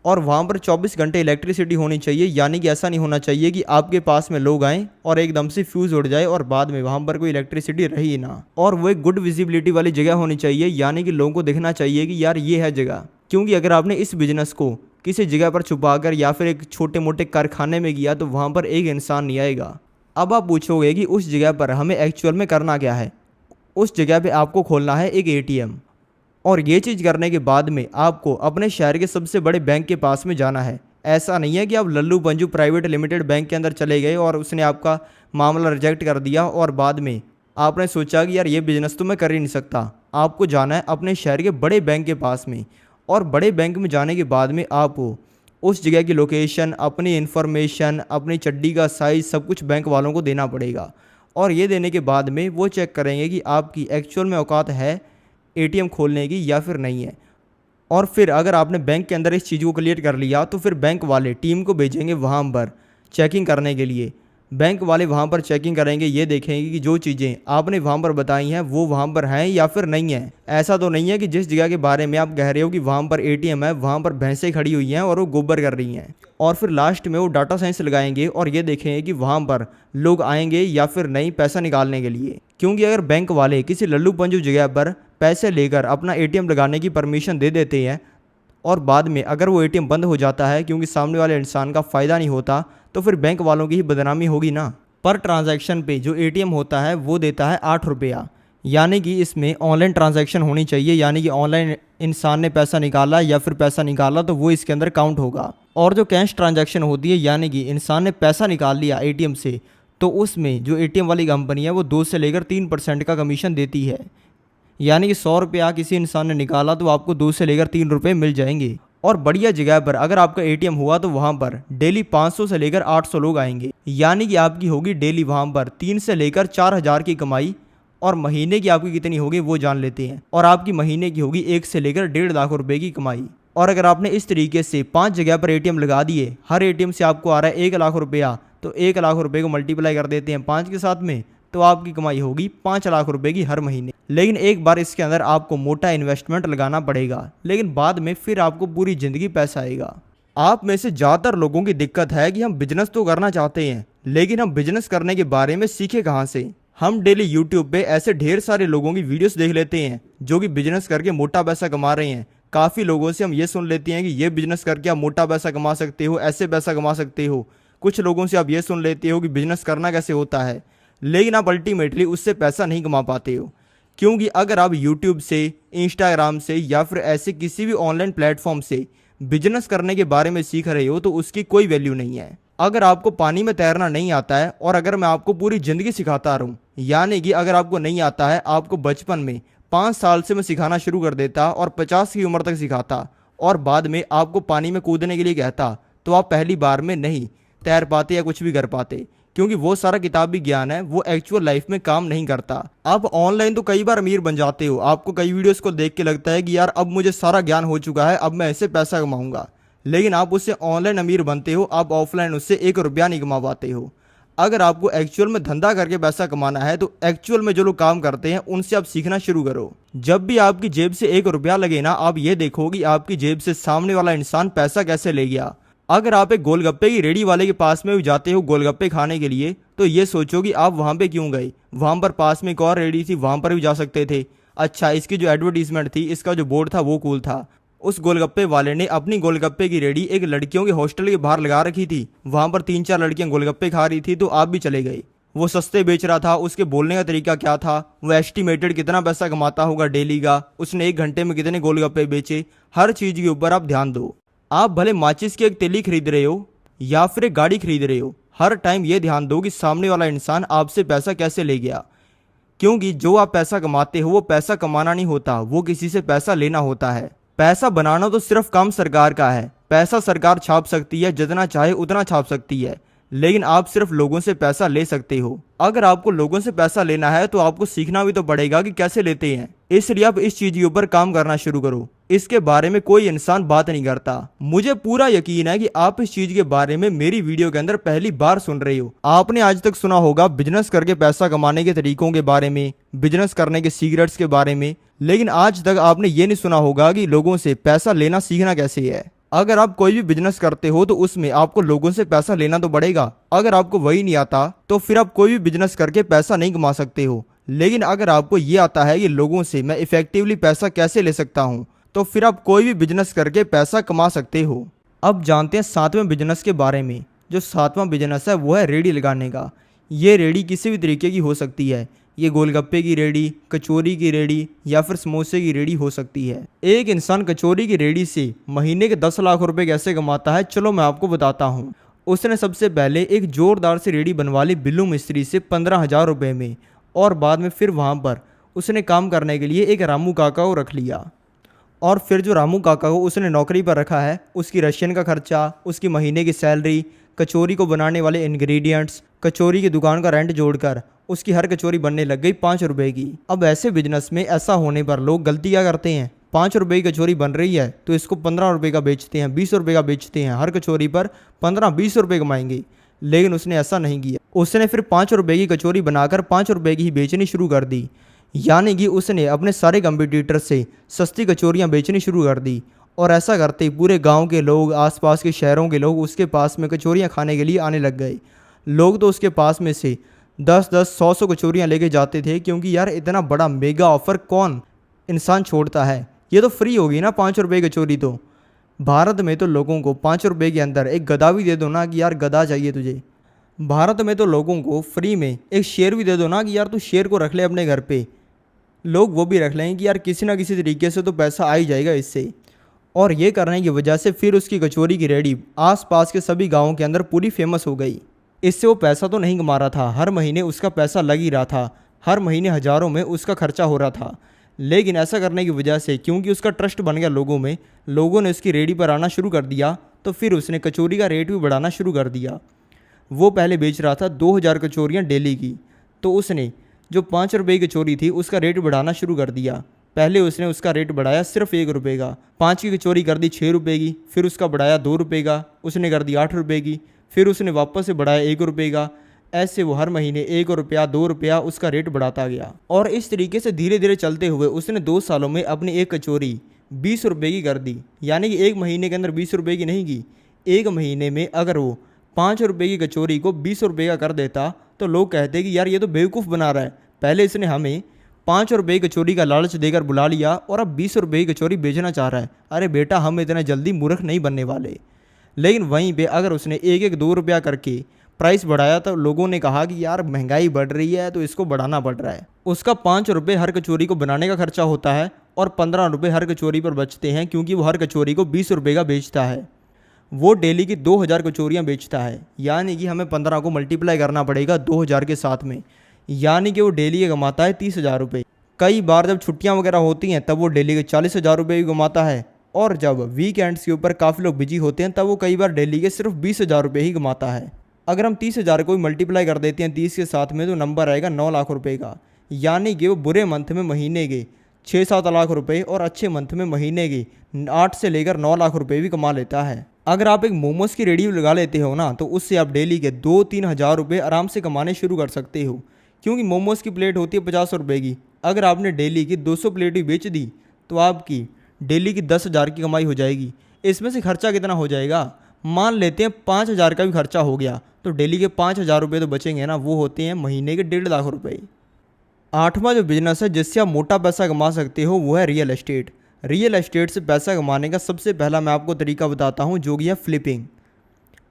S1: और वहाँ पर 24 घंटे इलेक्ट्रिसिटी होनी चाहिए। यानी कि ऐसा नहीं होना चाहिए कि आपके पास में लोग आएँ और एकदम से फ्यूज़ उड़ जाए और बाद में वहाँ पर कोई इलेक्ट्रिसिटी रही ही ना। और वो एक गुड विजिबिलिटी वाली जगह होनी चाहिए, यानी कि लोगों को दिखना चाहिए कि यार ये है जगह। क्योंकि अगर आपने इस बिजनेस को किसी जगह पर छुपाकर या फिर एक छोटे मोटे कारखाने में किया तो वहाँ पर एक इंसान नहीं आएगा। अब आप पूछोगे कि उस जगह पर हमें एक्चुअल में करना क्या है। उस जगह पे आपको खोलना है एक एटीएम, और ये चीज़ करने के बाद में आपको अपने शहर के सबसे बड़े बैंक के पास में जाना है। ऐसा नहीं है कि आप Lallu Panju private limited bank के अंदर चले गए और उसने आपका मामला रिजेक्ट कर दिया और बाद में आपने सोचा कि यार ये बिजनेस तो मैं कर ही नहीं सकता। आपको जाना है अपने शहर के बड़े बैंक के पास में, और बड़े बैंक में जाने के बाद में आपको उस जगह की लोकेशन, अपनी इन्फॉर्मेशन, अपनी चड्डी का साइज़ सब कुछ बैंक वालों को देना पड़ेगा। और ये देने के बाद में वो चेक करेंगे कि आपकी एक्चुअल में औकात है एटीएम खोलने की या फिर नहीं है। और फिर अगर आपने बैंक के अंदर इस चीज़ को क्लियर कर लिया तो फिर बैंक वाले टीम को भेजेंगे वहाँ पर चेकिंग करने के लिए। बैंक वाले वहाँ पर चेकिंग करेंगे, ये देखेंगे कि जो चीज़ें आपने वहाँ पर बताई हैं वो वहाँ पर हैं या फिर नहीं है। ऐसा तो नहीं है कि जिस जगह के बारे में आप कह रहे हो कि वहाँ पर एटीएम है, वहाँ पर भैंसें खड़ी हुई हैं और वो गोबर कर रही हैं। और फिर लास्ट में वो डाटा साइंस लगाएंगे और ये देखेंगे कि वहाँ पर लोग आएंगे या फिर नहीं पैसा निकालने के लिए। क्योंकि अगर बैंक वाले किसी लल्लू पंजू जगह पर पैसे लेकर अपना एटीएम लगाने की परमिशन दे देते हैं और बाद में अगर वो एटीएम बंद हो जाता है क्योंकि सामने वाले इंसान का फ़ायदा नहीं होता, तो फिर बैंक वालों की ही बदनामी होगी ना। पर ट्रांजैक्शन पे जो एटीएम होता है वो देता है 8 रुपया, यानी कि इसमें ऑनलाइन ट्रांजैक्शन होनी चाहिए, यानी कि ऑनलाइन इंसान ने पैसा निकाला या फिर पैसा निकाला तो वो इसके अंदर काउंट होगा। और जो कैश ट्रांजैक्शन होती है, यानी कि इंसान ने पैसा निकाल लिया एटीएम से, तो उसमें जो एटीएम वाली कंपनी है वो 2 से लेकर 3% का कमीशन देती है। यानी कि 100 रुपया किसी इंसान ने निकाला तो आपको 2 से लेकर 3 रुपये मिल जाएंगे। और बढ़िया जगह पर अगर आपका एटीएम हुआ तो वहाँ पर डेली 500 से लेकर 800 लोग आएंगे, यानी कि आपकी होगी डेली वहाँ पर 3 से लेकर 4,000 की कमाई। और महीने की आपकी कितनी होगी वो जान लेते हैं, और आपकी महीने की होगी 1 से लेकर 1.5 लाख रुपए की कमाई। और अगर आपने इस तरीके से 5 जगह पर एटीएम लगा दिए, हर एटीएम से आपको आ रहा है 1 लाख रुपया, तो 1 लाख रुपए को मल्टीप्लाई कर देते हैं 5 के साथ में, तो आपकी कमाई होगी 5 लाख रुपए की हर महीने। लेकिन एक बार इसके अंदर आपको मोटा इन्वेस्टमेंट लगाना पड़ेगा, लेकिन बाद में फिर आपको पूरी जिंदगी पैसा आएगा। आप में से ज़्यादातर लोगों की दिक्कत है कि हम बिजनेस तो करना चाहते हैं, लेकिन हम बिजनेस करने के बारे में सीखे कहाँ से। हम डेली यूट्यूब पे ऐसे ढेर सारे लोगों की वीडियोस देख लेते हैं जो कि बिजनेस करके मोटा पैसा कमा रहे हैं। काफ़ी लोगों से हम ये सुन लेते हैं कि ये बिजनेस करके आप मोटा पैसा कमा सकते हो, ऐसे पैसा कमा सकते हो। कुछ लोगों से आप ये सुन लेते हो कि बिजनेस करना कैसे होता है, लेकिन आप अल्टीमेटली उससे पैसा नहीं कमा पाते हो। क्योंकि अगर आप यूट्यूब से, इंस्टाग्राम से या फिर ऐसे किसी भी ऑनलाइन प्लेटफॉर्म से बिजनेस करने के बारे में सीख रहे हो तो उसकी कोई वैल्यू नहीं है। अगर आपको पानी में तैरना नहीं आता है और अगर मैं आपको पूरी ज़िंदगी सिखाता रहूं, यानी कि अगर आपको नहीं आता है, आपको बचपन में 5 साल से मैं सिखाना शुरू कर देता और 50 की उम्र तक सिखाता और बाद में आपको पानी में कूदने के लिए कहता, तो आप पहली बार में नहीं तैर पाते या कुछ भी कर पाते, क्योंकि वो सारा किताबी ज्ञान है, वो एक्चुअल लाइफ में काम नहीं करता। आप ऑनलाइन तो कई बार अमीर बन जाते हो, आपको कई वीडियोस को देख के लगता है कि यार अब मुझे सारा ज्ञान हो चुका है, अब मैं ऐसे पैसा कमाऊंगा, लेकिन आप उससे ऑनलाइन अमीर बनते हो, आप ऑफलाइन उससे 1 रुपया नहीं कमा पाते हो। अगर आपको एक्चुअल में धंधा करके पैसा कमाना है तो एक्चुअल में जो लोग काम करते हैं उनसे आप सीखना शुरू करो। जब भी आपकी जेब से 1 रुपया लगे ना, आप ये देखो कि आपकी जेब से सामने वाला इंसान पैसा कैसे ले गया। अगर आप एक गोलगप्पे की रेडी वाले के पास में भी जाते हो गोलगप्पे खाने के लिए, तो ये सोचो कि आप वहाँ पे क्यों गए, वहाँ पर पास में एक और रेडी थी, वहाँ पर भी जा सकते थे। अच्छा, इसकी जो एडवर्टीजमेंट थी, इसका जो बोर्ड था वो कूल था। उस गोलगप्पे वाले ने अपनी गोलगप्पे की रेडी एक लड़कियों के हॉस्टल के बाहर लगा रखी थी, वहाँ पर 3-4 लड़कियाँ गोलगप्पे खा रही थी, तो आप भी चले गए। वो सस्ते बेच रहा था, उसके बोलने का तरीका क्या था, वो एस्टिमेटेड कितना पैसा कमाता होगा डेली का, उसने 1 घंटे में कितने गोलगप्पे बेचे, हर चीज़ के ऊपर आप ध्यान दो। आप भले माचिस की एक तेली खरीद रहे हो या फिर एक गाड़ी खरीद रहे हो, हर टाइम ये ध्यान दो कि सामने वाला इंसान आपसे पैसा कैसे ले गया। क्योंकि जो आप पैसा कमाते हो वो पैसा कमाना नहीं होता, वो किसी से पैसा लेना होता है। पैसा बनाना तो सिर्फ काम सरकार का है, पैसा सरकार छाप सकती है, जितना चाहे उतना छाप सकती है, लेकिन आप सिर्फ लोगों से पैसा ले सकते हो। अगर आपको लोगों से पैसा लेना है तो आपको सीखना भी तो पड़ेगा कि कैसे लेते हैं, इसलिए आप इस चीज के ऊपर काम करना शुरू करो। इसके बारे में कोई इंसान बात नहीं करता। मुझे पूरा यकीन है कि आप इस चीज के बारे में मेरी वीडियो के अंदर पहली बार सुन रहे हो। आपने आज तक सुना होगा बिजनेस करके पैसा कमाने के तरीकों के बारे में, बिजनेस करने के सीक्रेट्स के बारे में, लेकिन आज तक आपने ये नहीं सुना होगा कि लोगों से पैसा लेना सीखना कैसे है। अगर आप कोई भी बिजनेस करते हो तो उसमें आपको लोगों से पैसा लेना तो पड़ेगा। अगर आपको वही नहीं आता तो फिर आप कोई भी बिजनेस करके पैसा नहीं कमा सकते हो। लेकिन अगर आपको ये आता है कि लोगों से मैं इफेक्टिवली पैसा कैसे ले सकता हूँ, तो फिर आप कोई भी बिजनेस करके पैसा कमा सकते हो। अब जानते हैं 7वें बिजनेस के बारे में। जो 7वां बिजनेस है वो है रेडी लगाने का। ये रेडी किसी भी तरीके की हो सकती है, ये गोलगप्पे की रेडी, कचौरी की रेडी या फिर समोसे की रेडी हो सकती है। एक इंसान कचौरी की रेडी से महीने के 10 लाख रुपए कैसे कमाता है, चलो मैं आपको बताता हूँ। उसने सबसे पहले एक जोरदार सी रेडी बनवा ली बिल्लू मिस्त्री से 15,000 रुपये में, और बाद में फिर वहाँ पर उसने काम करने के लिए एक रामू काका को रख लिया। और फिर जो रामू काका को उसने नौकरी पर रखा है, उसकी राशन का खर्चा, उसकी महीने की सैलरी, कचौरी को बनाने वाले इंग्रेडिएंट्स, कचौरी की दुकान का रेंट जोड़कर उसकी हर कचौरी बनने लग गई 5 रुपए की। अब ऐसे बिजनेस में ऐसा होने पर लोग गलती क्या करते हैं, 5 रुपए की कचौरी बन रही है तो इसको 15 रुपए का बेचते हैं, 20 रुपए का बेचते हैं, हर कचौरी पर 15-20 रुपए कमाएंगे। लेकिन उसने ऐसा नहीं किया। उसने फिर 5 रुपए की कचौरी बनाकर 5 रुपए की ही बेचनी शुरू कर दी, यानी कि उसने अपने सारे कंपटीटर से सस्ती कचौरियाँ बेचनी शुरू कर दी। और ऐसा करते ही पूरे गांव के लोग, आसपास के शहरों के लोग उसके पास में कचौरियाँ खाने के लिए आने लग गए। लोग तो उसके पास में से 10-10, 100-100 कचौरियाँ लेके जाते थे, क्योंकि यार इतना बड़ा मेगा ऑफर कौन इंसान छोड़ता है, ये तो फ्री होगी ना 5 रुपए की कचौरी। तो भारत में तो लोगों को 5 रुपए के अंदर एक गधा भी दे दो ना कि यार गधा चाहिए तुझे। भारत में तो लोगों को फ्री में एक शेर भी दे दो ना कि यार तू शेर को रख ले अपने घर पे, लोग वो भी रख लेंगे कि यार किसी ना किसी तरीके से तो पैसा आ ही जाएगा इससे। और ये करने की वजह से फिर उसकी कचौरी की रेडी आसपास के सभी गाँवों के अंदर पूरी फेमस हो गई। इससे वो पैसा तो नहीं कमा रहा था, हर महीने उसका पैसा लग ही रहा था, हर महीने हज़ारों में उसका खर्चा हो रहा था। लेकिन ऐसा करने की वजह से, क्योंकि उसका ट्रस्ट बन गया लोगों में, लोगों ने उसकी रेडी पर आना शुरू कर दिया, तो फिर उसने कचौरी का रेट भी बढ़ाना शुरू कर दिया। वो पहले बेच रहा था 2000 कचौरियाँ डेली की, तो उसने जो 5 रुपए की कचौरी थी उसका रेट बढ़ाना शुरू कर दिया। पहले उसने उसका रेट बढ़ाया सिर्फ 1 रुपये का, 5 की कचौरी कर दी 6 रुपये की, फिर उसका बढ़ाया 2 रुपये का, उसने कर दी 8 रुपये की, फिर उसने वापस से बढ़ाया 1 रुपये का, ऐसे वो हर महीने 1 रुपया 2 रुपया उसका रेट बढ़ाता गया और इस तरीके से धीरे धीरे चलते हुए उसने 2 सालों में अपनी एक कचौरी 20 रुपये की कर दी। यानी कि एक महीने के अंदर 20 रुपये की नहीं की, एक महीने में अगर वो 5 रुपये की कचौरी को 20 रुपये का कर देता तो लोग कहते कि यार ये तो बेवकूफ़ बना रहा है, पहले इसने हमें 5 रुपये की कचौरी का लालच देकर बुला लिया और अब 20 रुपये की कचौरी बेचना चाह रहा है। अरे बेटा, हम इतना जल्दी मूर्ख नहीं बनने वाले। लेकिन वहीं पे अगर उसने 1-1 2 रुपया करके प्राइस बढ़ाया तो लोगों ने कहा कि यार महंगाई बढ़ रही है तो इसको बढ़ाना पड़ रहा है। उसका 5 रुपये हर कचौरी को बनाने का खर्चा होता है और 15 रुपये हर कचौरी पर बचते हैं, क्योंकि वो हर कचौरी को 20 रुपये का बेचता है। वो डेली की 2000 कचौरियाँ बेचता है, यानी कि हमें 15 को मल्टीप्लाई करना पड़ेगा 2000 के साथ में, यानी कि वो डेली के कमाता है 30,000 रुपये। कई बार जब छुट्टियां वगैरह होती हैं तब वो डेली के 40,000 रुपये भी कमाता है, और जब वीकेंड्स के ऊपर काफ़ी लोग बिजी होते हैं तब वो कई बार डेली के सिर्फ 20,000 रुपये ही कमाता है। अगर हम 30,000 को भी मल्टीप्लाई कर देते हैं 30 के साथ में तो नंबर आएगा 9 लाख रुपये का, यानी कि वो बुरे मंथ में महीने के 6-7 लाख रुपये और अच्छे मंथ में महीने के 8 से लेकर 9 लाख रुपये भी कमा लेता है। अगर आप एक मोमोज़ की रेडी लगा लेते हो ना तो उससे आप डेली के 2-3 हज़ार रुपये आराम से कमाने शुरू कर सकते हो, क्योंकि मोमोज़ की प्लेट होती है 50 रुपये की। अगर आपने डेली की 200 प्लेट भी बेच दी तो आपकी डेली की 10,000 की कमाई हो जाएगी। इसमें से खर्चा कितना हो जाएगा, मान लेते हैं 5,000 का भी खर्चा हो गया तो डेली के 5,000 रुपये तो बचेंगे ना, वो होते हैं महीने के 1.5 लाख रुपये। आठवां जो बिजनेस है जिससे आप मोटा पैसा कमा सकते हो वो है रियल एस्टेट। रियल एस्टेट से पैसा कमाने का सबसे पहला मैं आपको तरीका बताता हूँ, जो कि है फ्लिपिंग।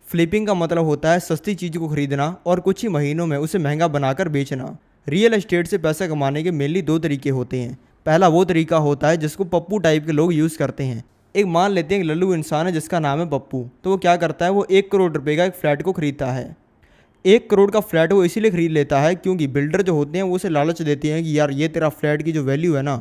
S1: फ्लिपिंग का मतलब होता है सस्ती चीज़ को खरीदना और कुछ ही महीनों में उसे महंगा बनाकर बेचना। रियल एस्टेट से पैसा कमाने के मेनली 2 तरीके होते हैं। पहला वो तरीका होता है जिसको पप्पू टाइप के लोग यूज़ करते हैं। एक मान लेते हैं एक लल्लू इंसान है जिसका नाम है पप्पू, तो वो क्या करता है, वो 1 करोड़ रुपये का एक फ्लैट को खरीदता है। 1 करोड़ का फ्लैट वो इसीलिए खरीद लेता है क्योंकि बिल्डर जो होते हैं वो उसे लालच देते हैं कि यार ये तेरा फ्लैट की जो वैल्यू है ना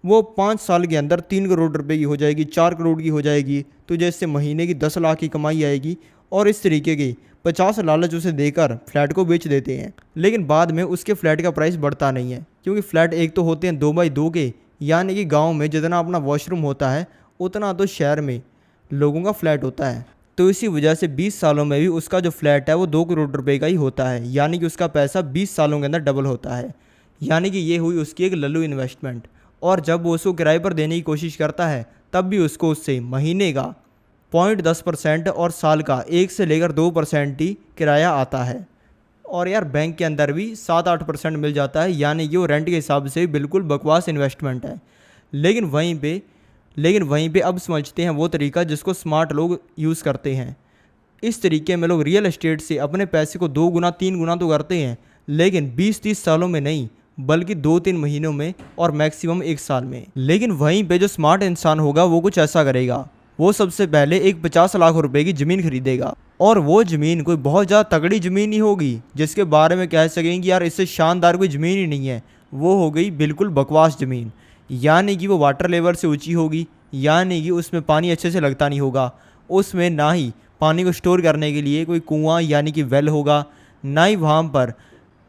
S1: वो 5 साल के अंदर 3 करोड़ रुपए की हो जाएगी, 4 करोड़ की हो जाएगी, तुझे इससे महीने की 10 लाख की कमाई आएगी, और इस तरीके की 50 लालच उसे देकर फ्लैट को बेच देते हैं। लेकिन बाद में उसके फ्लैट का प्राइस बढ़ता नहीं है, क्योंकि फ्लैट एक तो होते हैं 2x2 के, यानी कि गाँव में जितना अपना वॉशरूम होता है उतना तो शहर में लोगों का फ्लैट होता है। तो इसी वजह से 20 सालों में भी उसका जो फ्लैट है वो 2 करोड़ रुपए का ही होता है, यानी कि उसका पैसा 20 सालों के अंदर डबल होता है। यानी कि ये हुई उसकी एक लल्लू इन्वेस्टमेंट। और जब वो उसको किराए पर देने की कोशिश करता है तब भी उसको उससे महीने का 0.10% और साल का 1 से लेकर 2% ही किराया आता है। और यार बैंक के अंदर भी 7-8% मिल जाता है, यानी कि वो रेंट के हिसाब से बिल्कुल बकवास इन्वेस्टमेंट है। लेकिन वहीं पे अब समझते हैं वो तरीका जिसको स्मार्ट लोग यूज़ करते हैं। इस तरीके में लोग रियल एस्टेट से अपने पैसे को 2 गुना 3 गुना तो करते हैं, लेकिन 20-30 सालों में नहीं, बल्कि 2-3 महीनों में और मैक्सिमम 1 साल में। लेकिन वहीं पे जो स्मार्ट इंसान होगा वो कुछ ऐसा करेगा, वो सबसे पहले एक 50 लाख रुपए की ज़मीन खरीदेगा, और वो ज़मीन कोई बहुत ज़्यादा तगड़ी ज़मीन ही होगी जिसके बारे में कह सकेंगे यार इससे शानदार कोई ज़मीन ही नहीं है। वो हो गई बिल्कुल बकवास ज़मीन, यानी कि वो वाटर लेवल से ऊंची होगी, यानी कि उसमें पानी अच्छे से लगता नहीं होगा, उसमें ना ही पानी को स्टोर करने के लिए कोई कुआं यानी कि वेल होगा, ना ही वहाँ पर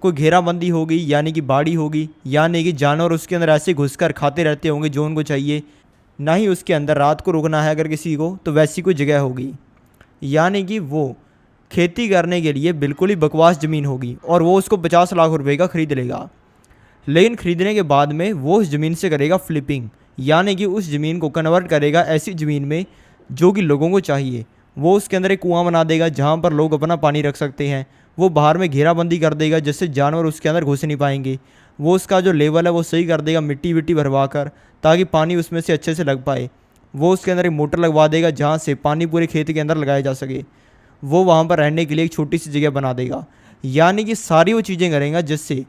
S1: कोई घेराबंदी होगी यानी कि बाड़ी होगी, यानी कि जानवर उसके अंदर ऐसे घुसकर खाते रहते होंगे जो उनको चाहिए, ना ही उसके अंदर रात को रुकना है अगर किसी को तो वैसी कोई जगह होगी। यानी कि वो खेती करने के लिए बिल्कुल ही बकवास ज़मीन होगी, और वो उसको 50 लाख रुपए का ख़रीद लेगा। लेकिन ख़रीदने के बाद में वो उस ज़मीन से करेगा फ्लिपिंग, यानी कि उस ज़मीन को कन्वर्ट करेगा ऐसी ज़मीन में जो कि लोगों को चाहिए। वो उसके अंदर एक कुआं बना देगा जहाँ पर लोग अपना पानी रख सकते हैं, वो बाहर में घेराबंदी कर देगा जिससे जानवर उसके अंदर घुस नहीं पाएंगे, वो उसका जो लेवल है वो सही कर देगा मिट्टी विट्टी भरवा कर ताकि पानी उसमें से अच्छे से लग पाए। वो उसके अंदर एक मोटर लगवा देगा जहाँ से पानी पूरे खेत के अंदर लगाया जा सके। वो वहाँ पर रहने के लिए एक छोटी सी जगह बना देगा, यानी कि सारी वो चीज़ें करेगा जिससे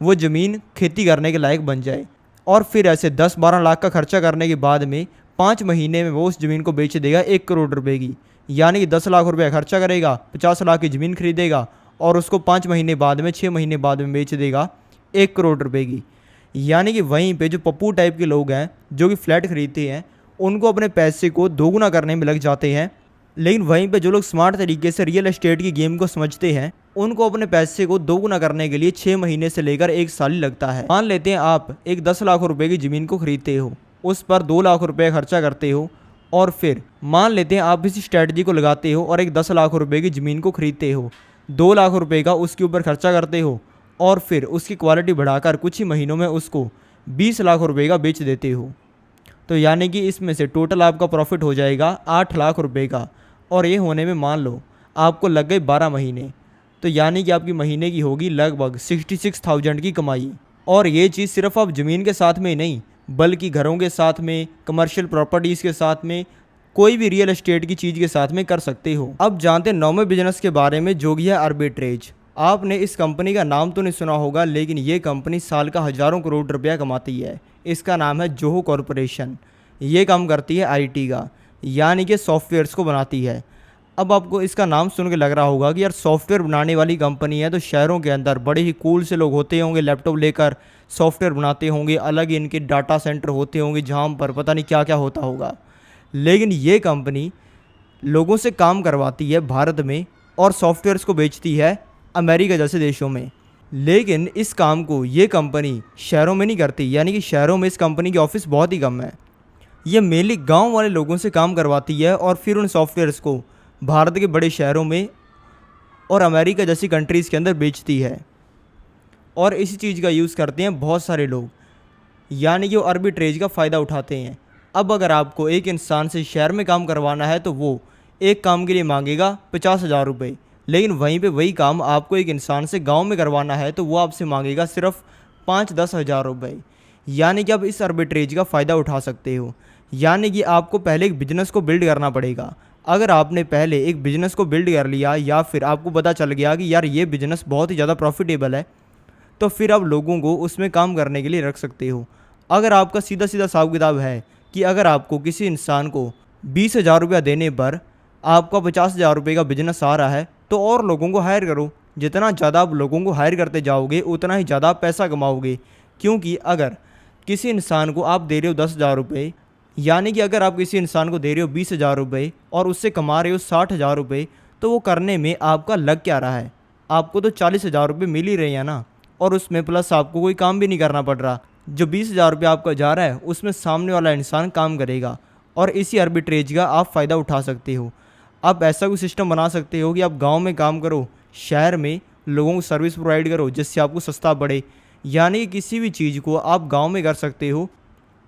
S1: वो ज़मीन खेती करने के लायक बन जाए। और फिर ऐसे 10-12 लाख का खर्चा करने के बाद में 5 महीने में वो उस ज़मीन को बेच देगा 1 करोड़ रुपए की, यानी कि 10 लाख रुपए खर्चा करेगा, 50 लाख की ज़मीन खरीदेगा और उसको 5 महीने बाद में 6 महीने बाद में बेच देगा 1 करोड़ रुपए की। यानी कि वहीं पे जो पप्पू टाइप के लोग हैं जो कि फ्लैट खरीदते हैं उनको अपने पैसे को दोगुना करने में लग जाते हैं, लेकिन वहीं पे जो लोग स्मार्ट तरीके से रियल एस्टेट की गेम को समझते हैं उनको अपने पैसे को दोगुना करने के लिए 6 महीने से लेकर 1 साल ही लगता है। मान लेते हैं आप एक 10 लाख रुपए की ज़मीन को खरीदते हो, उस पर 2 लाख रुपए खर्चा करते हो, और फिर मान लेते हैं आप इसी स्ट्रैटेजी को लगाते हो और एक 10 लाख रुपए की ज़मीन को खरीदते हो, 2 लाख रुपए का उसके ऊपर खर्चा करते हो और फिर उसकी क्वालिटी बढ़ाकर कुछ ही महीनों में उसको 20 लाख रुपए का बेच देते हो। तो यानी कि इसमें से टोटल आपका प्रॉफिट हो जाएगा 8 लाख रुपए का, और ये होने में मान लो आपको लग गए 12 महीने, तो यानी कि आपकी महीने की होगी लगभग 66,000 की कमाई। और ये चीज़ सिर्फ आप ज़मीन के साथ में ही नहीं, बल्कि घरों के साथ में, कमर्शियल प्रॉपर्टीज़ के साथ में, कोई भी रियल एस्टेट की चीज़ के साथ में कर सकते हो। अब जानते हैं 9वें बिजनेस के बारे में, जो कि है आर्बिट्रेज। आपने इस कंपनी का नाम तो नहीं सुना होगा, लेकिन ये कंपनी साल का हज़ारों करोड़ रुपया कमाती है। इसका नाम है जोहो कॉरपोरेशन। ये काम करती है आईटी का, यानी कि सॉफ्टवेयर्स को बनाती है। अब आपको इसका नाम सुन के लग रहा होगा कि यार सॉफ्टवेयर बनाने वाली कंपनी है, तो शहरों के अंदर बड़े ही कूल से लोग होते होंगे, लैपटॉप लेकर सॉफ्टवेयर बनाते होंगे, अलग ही इनके डाटा सेंटर होते होंगे जहाँ पर पता नहीं क्या क्या होता होगा। लेकिन ये कंपनी लोगों से काम करवाती है भारत में और सॉफ्टवेयर्स को बेचती है अमेरिका जैसे देशों में। लेकिन इस काम को ये कंपनी शहरों में नहीं करती, यानी कि शहरों में इस कंपनी के ऑफिस बहुत ही कम है। ये मेनली गांव वाले लोगों से काम करवाती है और फिर उन सॉफ्टवेयर्स को भारत के बड़े शहरों में और अमेरिका जैसी कंट्रीज़ के अंदर बेचती है। और इसी चीज़ का यूज़ करते हैं बहुत सारे लोग, यानी कि वो आर्बिट्रेज का फ़ायदा उठाते हैं। अब अगर आपको एक इंसान से शहर में काम करवाना है तो वो एक काम के लिए मांगेगा 50,000 रुपये, लेकिन वहीं पे वही काम आपको एक इंसान से गांव में करवाना है तो वो आपसे मांगेगा सिर्फ 5-10 हज़ार रुपये। यानी कि आप इस आर्बिट्रेज का फ़ायदा उठा सकते हो। यानी कि आपको पहले एक बिज़नेस को बिल्ड करना पड़ेगा। अगर आपने पहले एक बिज़नेस को बिल्ड कर लिया या फिर आपको पता चल गया कि यार ये बिज़नेस बहुत ही ज़्यादा प्रॉफिटेबल है, तो फिर आप लोगों को उसमें काम करने के लिए रख सकते हो। अगर आपका सीधा सीधा हिसाब किताब है कि अगर आपको किसी इंसान को 20,000 रुपया देने पर आपका 50,000 रुपये का बिजनेस आ रहा है, तो और लोगों को हायर करो। जितना ज़्यादा आप लोगों को हायर करते जाओगे उतना ही ज़्यादा पैसा कमाओगे। क्योंकि अगर किसी इंसान को आप दे रहे हो 10,000 रुपये, यानी कि अगर आप किसी इंसान को दे रहे हो 20,000 रुपये और उससे कमा रहे हो 60,000 रुपये, तो वो करने में आपका लग क्या रहा है? आपको तो 40,000 रुपये मिल ही रहे हैं ना, और उसमें प्लस आपको कोई काम भी नहीं करना पड़ रहा। जो 20,000 रुपये आपका जा रहा है उसमें सामने वाला इंसान काम करेगा, और इसी आर्बिट्रेज का आप फ़ायदा उठा सकते हो। आप ऐसा कोई सिस्टम बना सकते हो कि आप गांव में काम करो, शहर में लोगों को सर्विस प्रोवाइड करो जिससे आपको सस्ता पड़े। यानी कि किसी भी चीज़ को आप गांव में कर सकते हो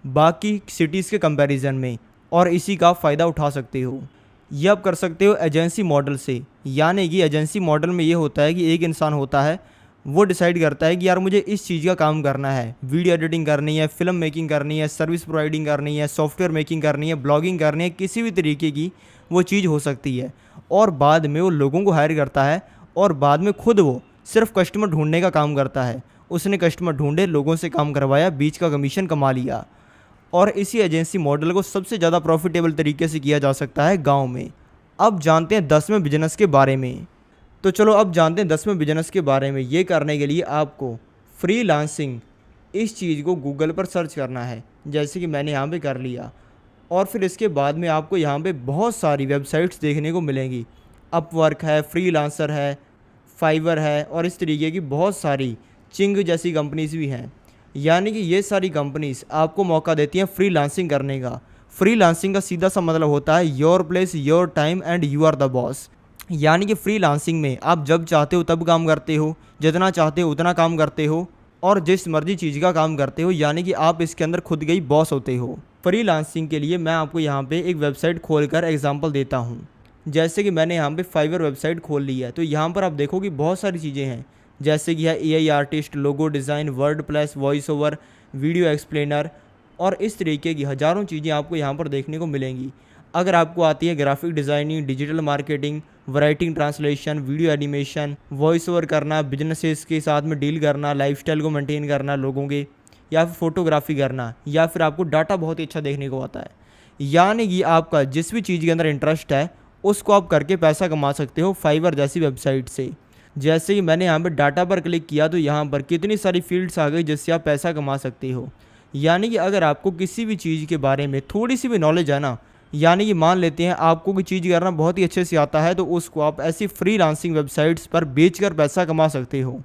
S1: बाकी सिटीज़ के कंपैरिजन में, और इसी का फ़ायदा उठा सकते हो। ये आप कर सकते हो एजेंसी मॉडल से। यानी कि एजेंसी मॉडल में ये होता है कि एक इंसान होता है, वो डिसाइड करता है कि यार मुझे इस चीज़ का काम करना है, वीडियो एडिटिंग करनी है, फिल्म मेकिंग करनी है, सर्विस प्रोवाइडिंग करनी है, सॉफ्टवेयर मेकिंग करनी है, ब्लॉगिंग करनी है, किसी भी तरीके की वो चीज़ हो सकती है। और बाद में वो लोगों को हायर करता है और बाद में खुद वो सिर्फ कस्टमर ढूंढने का काम करता है। उसने कस्टमर ढूंढे, लोगों से काम करवाया, बीच का कमीशन कमा लिया। और इसी एजेंसी मॉडल को सबसे ज़्यादा प्रॉफिटेबल तरीके से किया जा सकता है गाँव में। अब जानते हैं 10वें बिजनेस के बारे में। तो चलो अब जानते हैं 10वें बिजनेस के बारे में। ये करने के लिए आपको फ्रीलांसिंग इस चीज़ को गूगल पर सर्च करना है, जैसे कि मैंने यहाँ पे कर लिया। और फिर इसके बाद में आपको यहाँ पे बहुत सारी वेबसाइट्स देखने को मिलेंगी। अपवर्क है, फ्रीलांसर है, फाइवर है, और इस तरीके की बहुत सारी चिंग जैसी कंपनीज़ भी हैं। यानी कि ये सारी कंपनीज़ आपको मौका देती हैं फ्रीलांसिंग करने का। फ्रीलांसिंग का सीधा सा मतलब होता है your place your time and you are the boss. यानी कि फ्रीलांसिंग में आप जब चाहते हो तब काम करते हो, जितना चाहते हो उतना काम करते हो, और जिस मर्जी चीज़ का काम करते हो। यानी कि आप इसके अंदर खुद के ही बॉस होते हो। फ्रीलांसिंग के लिए मैं आपको यहाँ पे एक वेबसाइट खोलकर एग्जांपल देता हूँ। जैसे कि मैंने यहाँ पे फाइवर वेबसाइट खोल ली है, तो यहाँ पर आप देखो कि बहुत सारी चीज़ें हैं, जैसे कि है AI artist, logo design, WordPress, voice over, video explainer, और इस तरीके की हज़ारों चीज़ें आपको यहाँ पर देखने को मिलेंगी। अगर आपको आती है graphic designing, digital marketing, writing, translation, video animation, voice over करना, बिजनेसेस के साथ में डील करना, लाइफस्टाइल को मेंटेन करना लोगों के, या फिर फोटोग्राफी करना, या फिर आपको डाटा बहुत ही अच्छा देखने को आता है। यानी कि आपका जिस भी चीज़ के अंदर इंटरेस्ट है उसको आप करके पैसा कमा सकते हो फाइवर जैसी वेबसाइट से। जैसे कि मैंने यहाँ पर डाटा पर क्लिक किया तो यहाँ पर कितनी सारी फील्ड्स आ गई जिससे आप पैसा कमा सकते हो। यानी कि अगर आपको किसी भी चीज़ के बारे में थोड़ी सी भी नॉलेज है ना, यानी कि मान लेते हैं आपको कोई चीज़ करना बहुत ही अच्छे से आता है, तो उसको आप ऐसी फ्रीलांसिंग वेबसाइट्स पर बेचकर पैसा कमा सकते हो।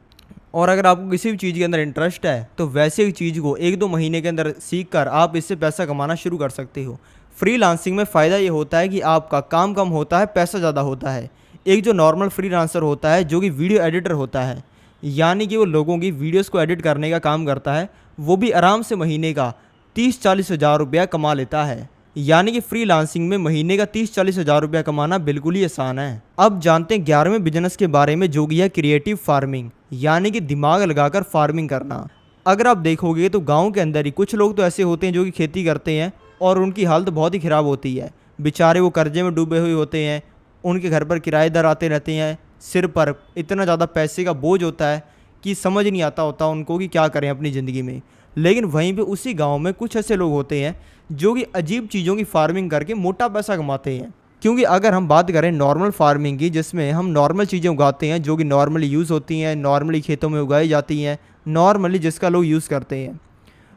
S1: और अगर आपको किसी भी चीज़ के अंदर इंटरेस्ट है तो वैसे ही चीज़ को 1-2 महीने के अंदर सीख कर आप इससे पैसा कमाना शुरू कर सकते हो। फ्रीलांसिंग में फ़ायदा ये होता है कि आपका काम कम होता है, पैसा ज़्यादा होता है। एक जो नॉर्मल फ्रीलांसर होता है जो कि वीडियो एडिटर होता है, यानी कि वो लोगों की वीडियोस को एडिट करने का काम करता है, वो भी आराम से महीने का 30-40 हज़ार रुपया कमा लेता है। यानी कि फ्रीलांसिंग में महीने का 30-40 हज़ार रुपया कमाना बिल्कुल ही आसान है। अब जानते हैं 11वें बिजनेस के बारे में जो कि है क्रिएटिव फार्मिंग, यानी कि दिमाग लगाकर फार्मिंग करना। अगर आप देखोगे तो गाँव के अंदर ही कुछ लोग तो ऐसे होते हैं जो कि खेती करते हैं और उनकी हालत बहुत ही ख़राब होती है। बेचारे वो कर्जे में डूबे हुए होते हैं, उनके घर पर किराएदार आते रहते हैं, सिर पर इतना ज़्यादा पैसे का बोझ होता है कि समझ नहीं आता होता उनको कि क्या करें अपनी ज़िंदगी में। लेकिन वहीं पे उसी गांव में कुछ ऐसे लोग होते हैं जो कि अजीब चीज़ों की फार्मिंग करके मोटा पैसा कमाते हैं। क्योंकि अगर हम बात करें नॉर्मल फार्मिंग की, जिसमें हम नॉर्मल चीज़ें उगाते हैं जो कि नॉर्मली यूज़ होती हैं, नॉर्मली खेतों में उगाई जाती हैं, नॉर्मली जिसका लोग यूज़ करते हैं,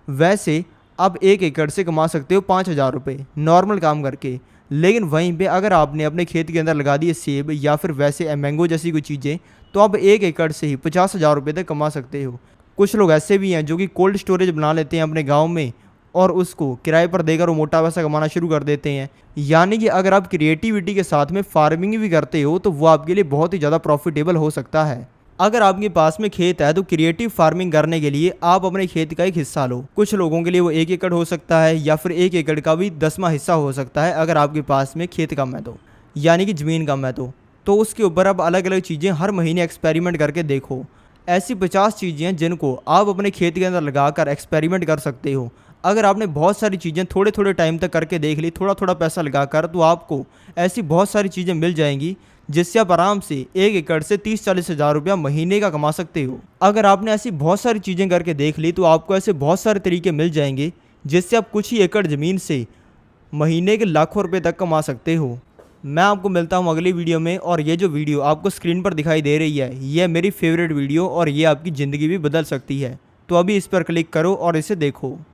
S1: वैसे आप 1 एकड़ से कमा सकते हो 5,000 रुपये नॉर्मल काम करके। लेकिन वहीं पे अगर आपने अपने खेत के अंदर लगा दिए सेब या फिर वैसे मैंगो जैसी कोई चीज़ें, तो आप 1 एकड़ से ही 50,000 रुपये तक कमा सकते हो। कुछ लोग ऐसे भी हैं जो कि कोल्ड स्टोरेज बना लेते हैं अपने गांव में और उसको किराए पर देकर वो मोटा पैसा कमाना शुरू कर देते हैं। यानी कि अगर आप क्रिएटिविटी के साथ में फार्मिंग भी करते हो तो वो आपके लिए बहुत ही ज़्यादा प्रॉफिटेबल हो सकता है। अगर आपके पास में खेत है तो क्रिएटिव फार्मिंग करने के लिए आप अपने खेत का एक हिस्सा लो। कुछ लोगों के लिए वो 1 एकड़ हो सकता है या फिर 1 एकड़ का भी 10वां हिस्सा हो सकता है अगर आपके पास में खेत कम है तो, यानी कि ज़मीन कम है तो उसके ऊपर आप अलग अलग चीज़ें हर महीने एक्सपेरिमेंट करके देखो। ऐसी 50 चीज़ें हैं जिनको आप अपने खेत के अंदर लगाकर एक्सपेरिमेंट कर सकते हो। अगर आपने बहुत सारी चीज़ें थोड़े थोड़े टाइम तक करके देख ली, थोड़ा थोड़ा पैसा लगाकर, तो आपको ऐसी बहुत सारी चीज़ें मिल जाएंगी जिससे आप आराम से 1 एकड़ से 30-40 हज़ार रुपया महीने का कमा सकते हो। अगर आपने ऐसी बहुत सारी चीज़ें करके देख ली तो आपको ऐसे बहुत सारे तरीके मिल जाएंगे जिससे आप कुछ ही एकड़ ज़मीन से महीने के लाखों रुपए तक कमा सकते हो। मैं आपको मिलता हूँ अगली वीडियो में, और ये जो वीडियो आपको स्क्रीन पर दिखाई दे रही है ये है मेरी फेवरेट वीडियो और ये आपकी ज़िंदगी भी बदल सकती है। तो अभी इस पर क्लिक करो और इसे देखो।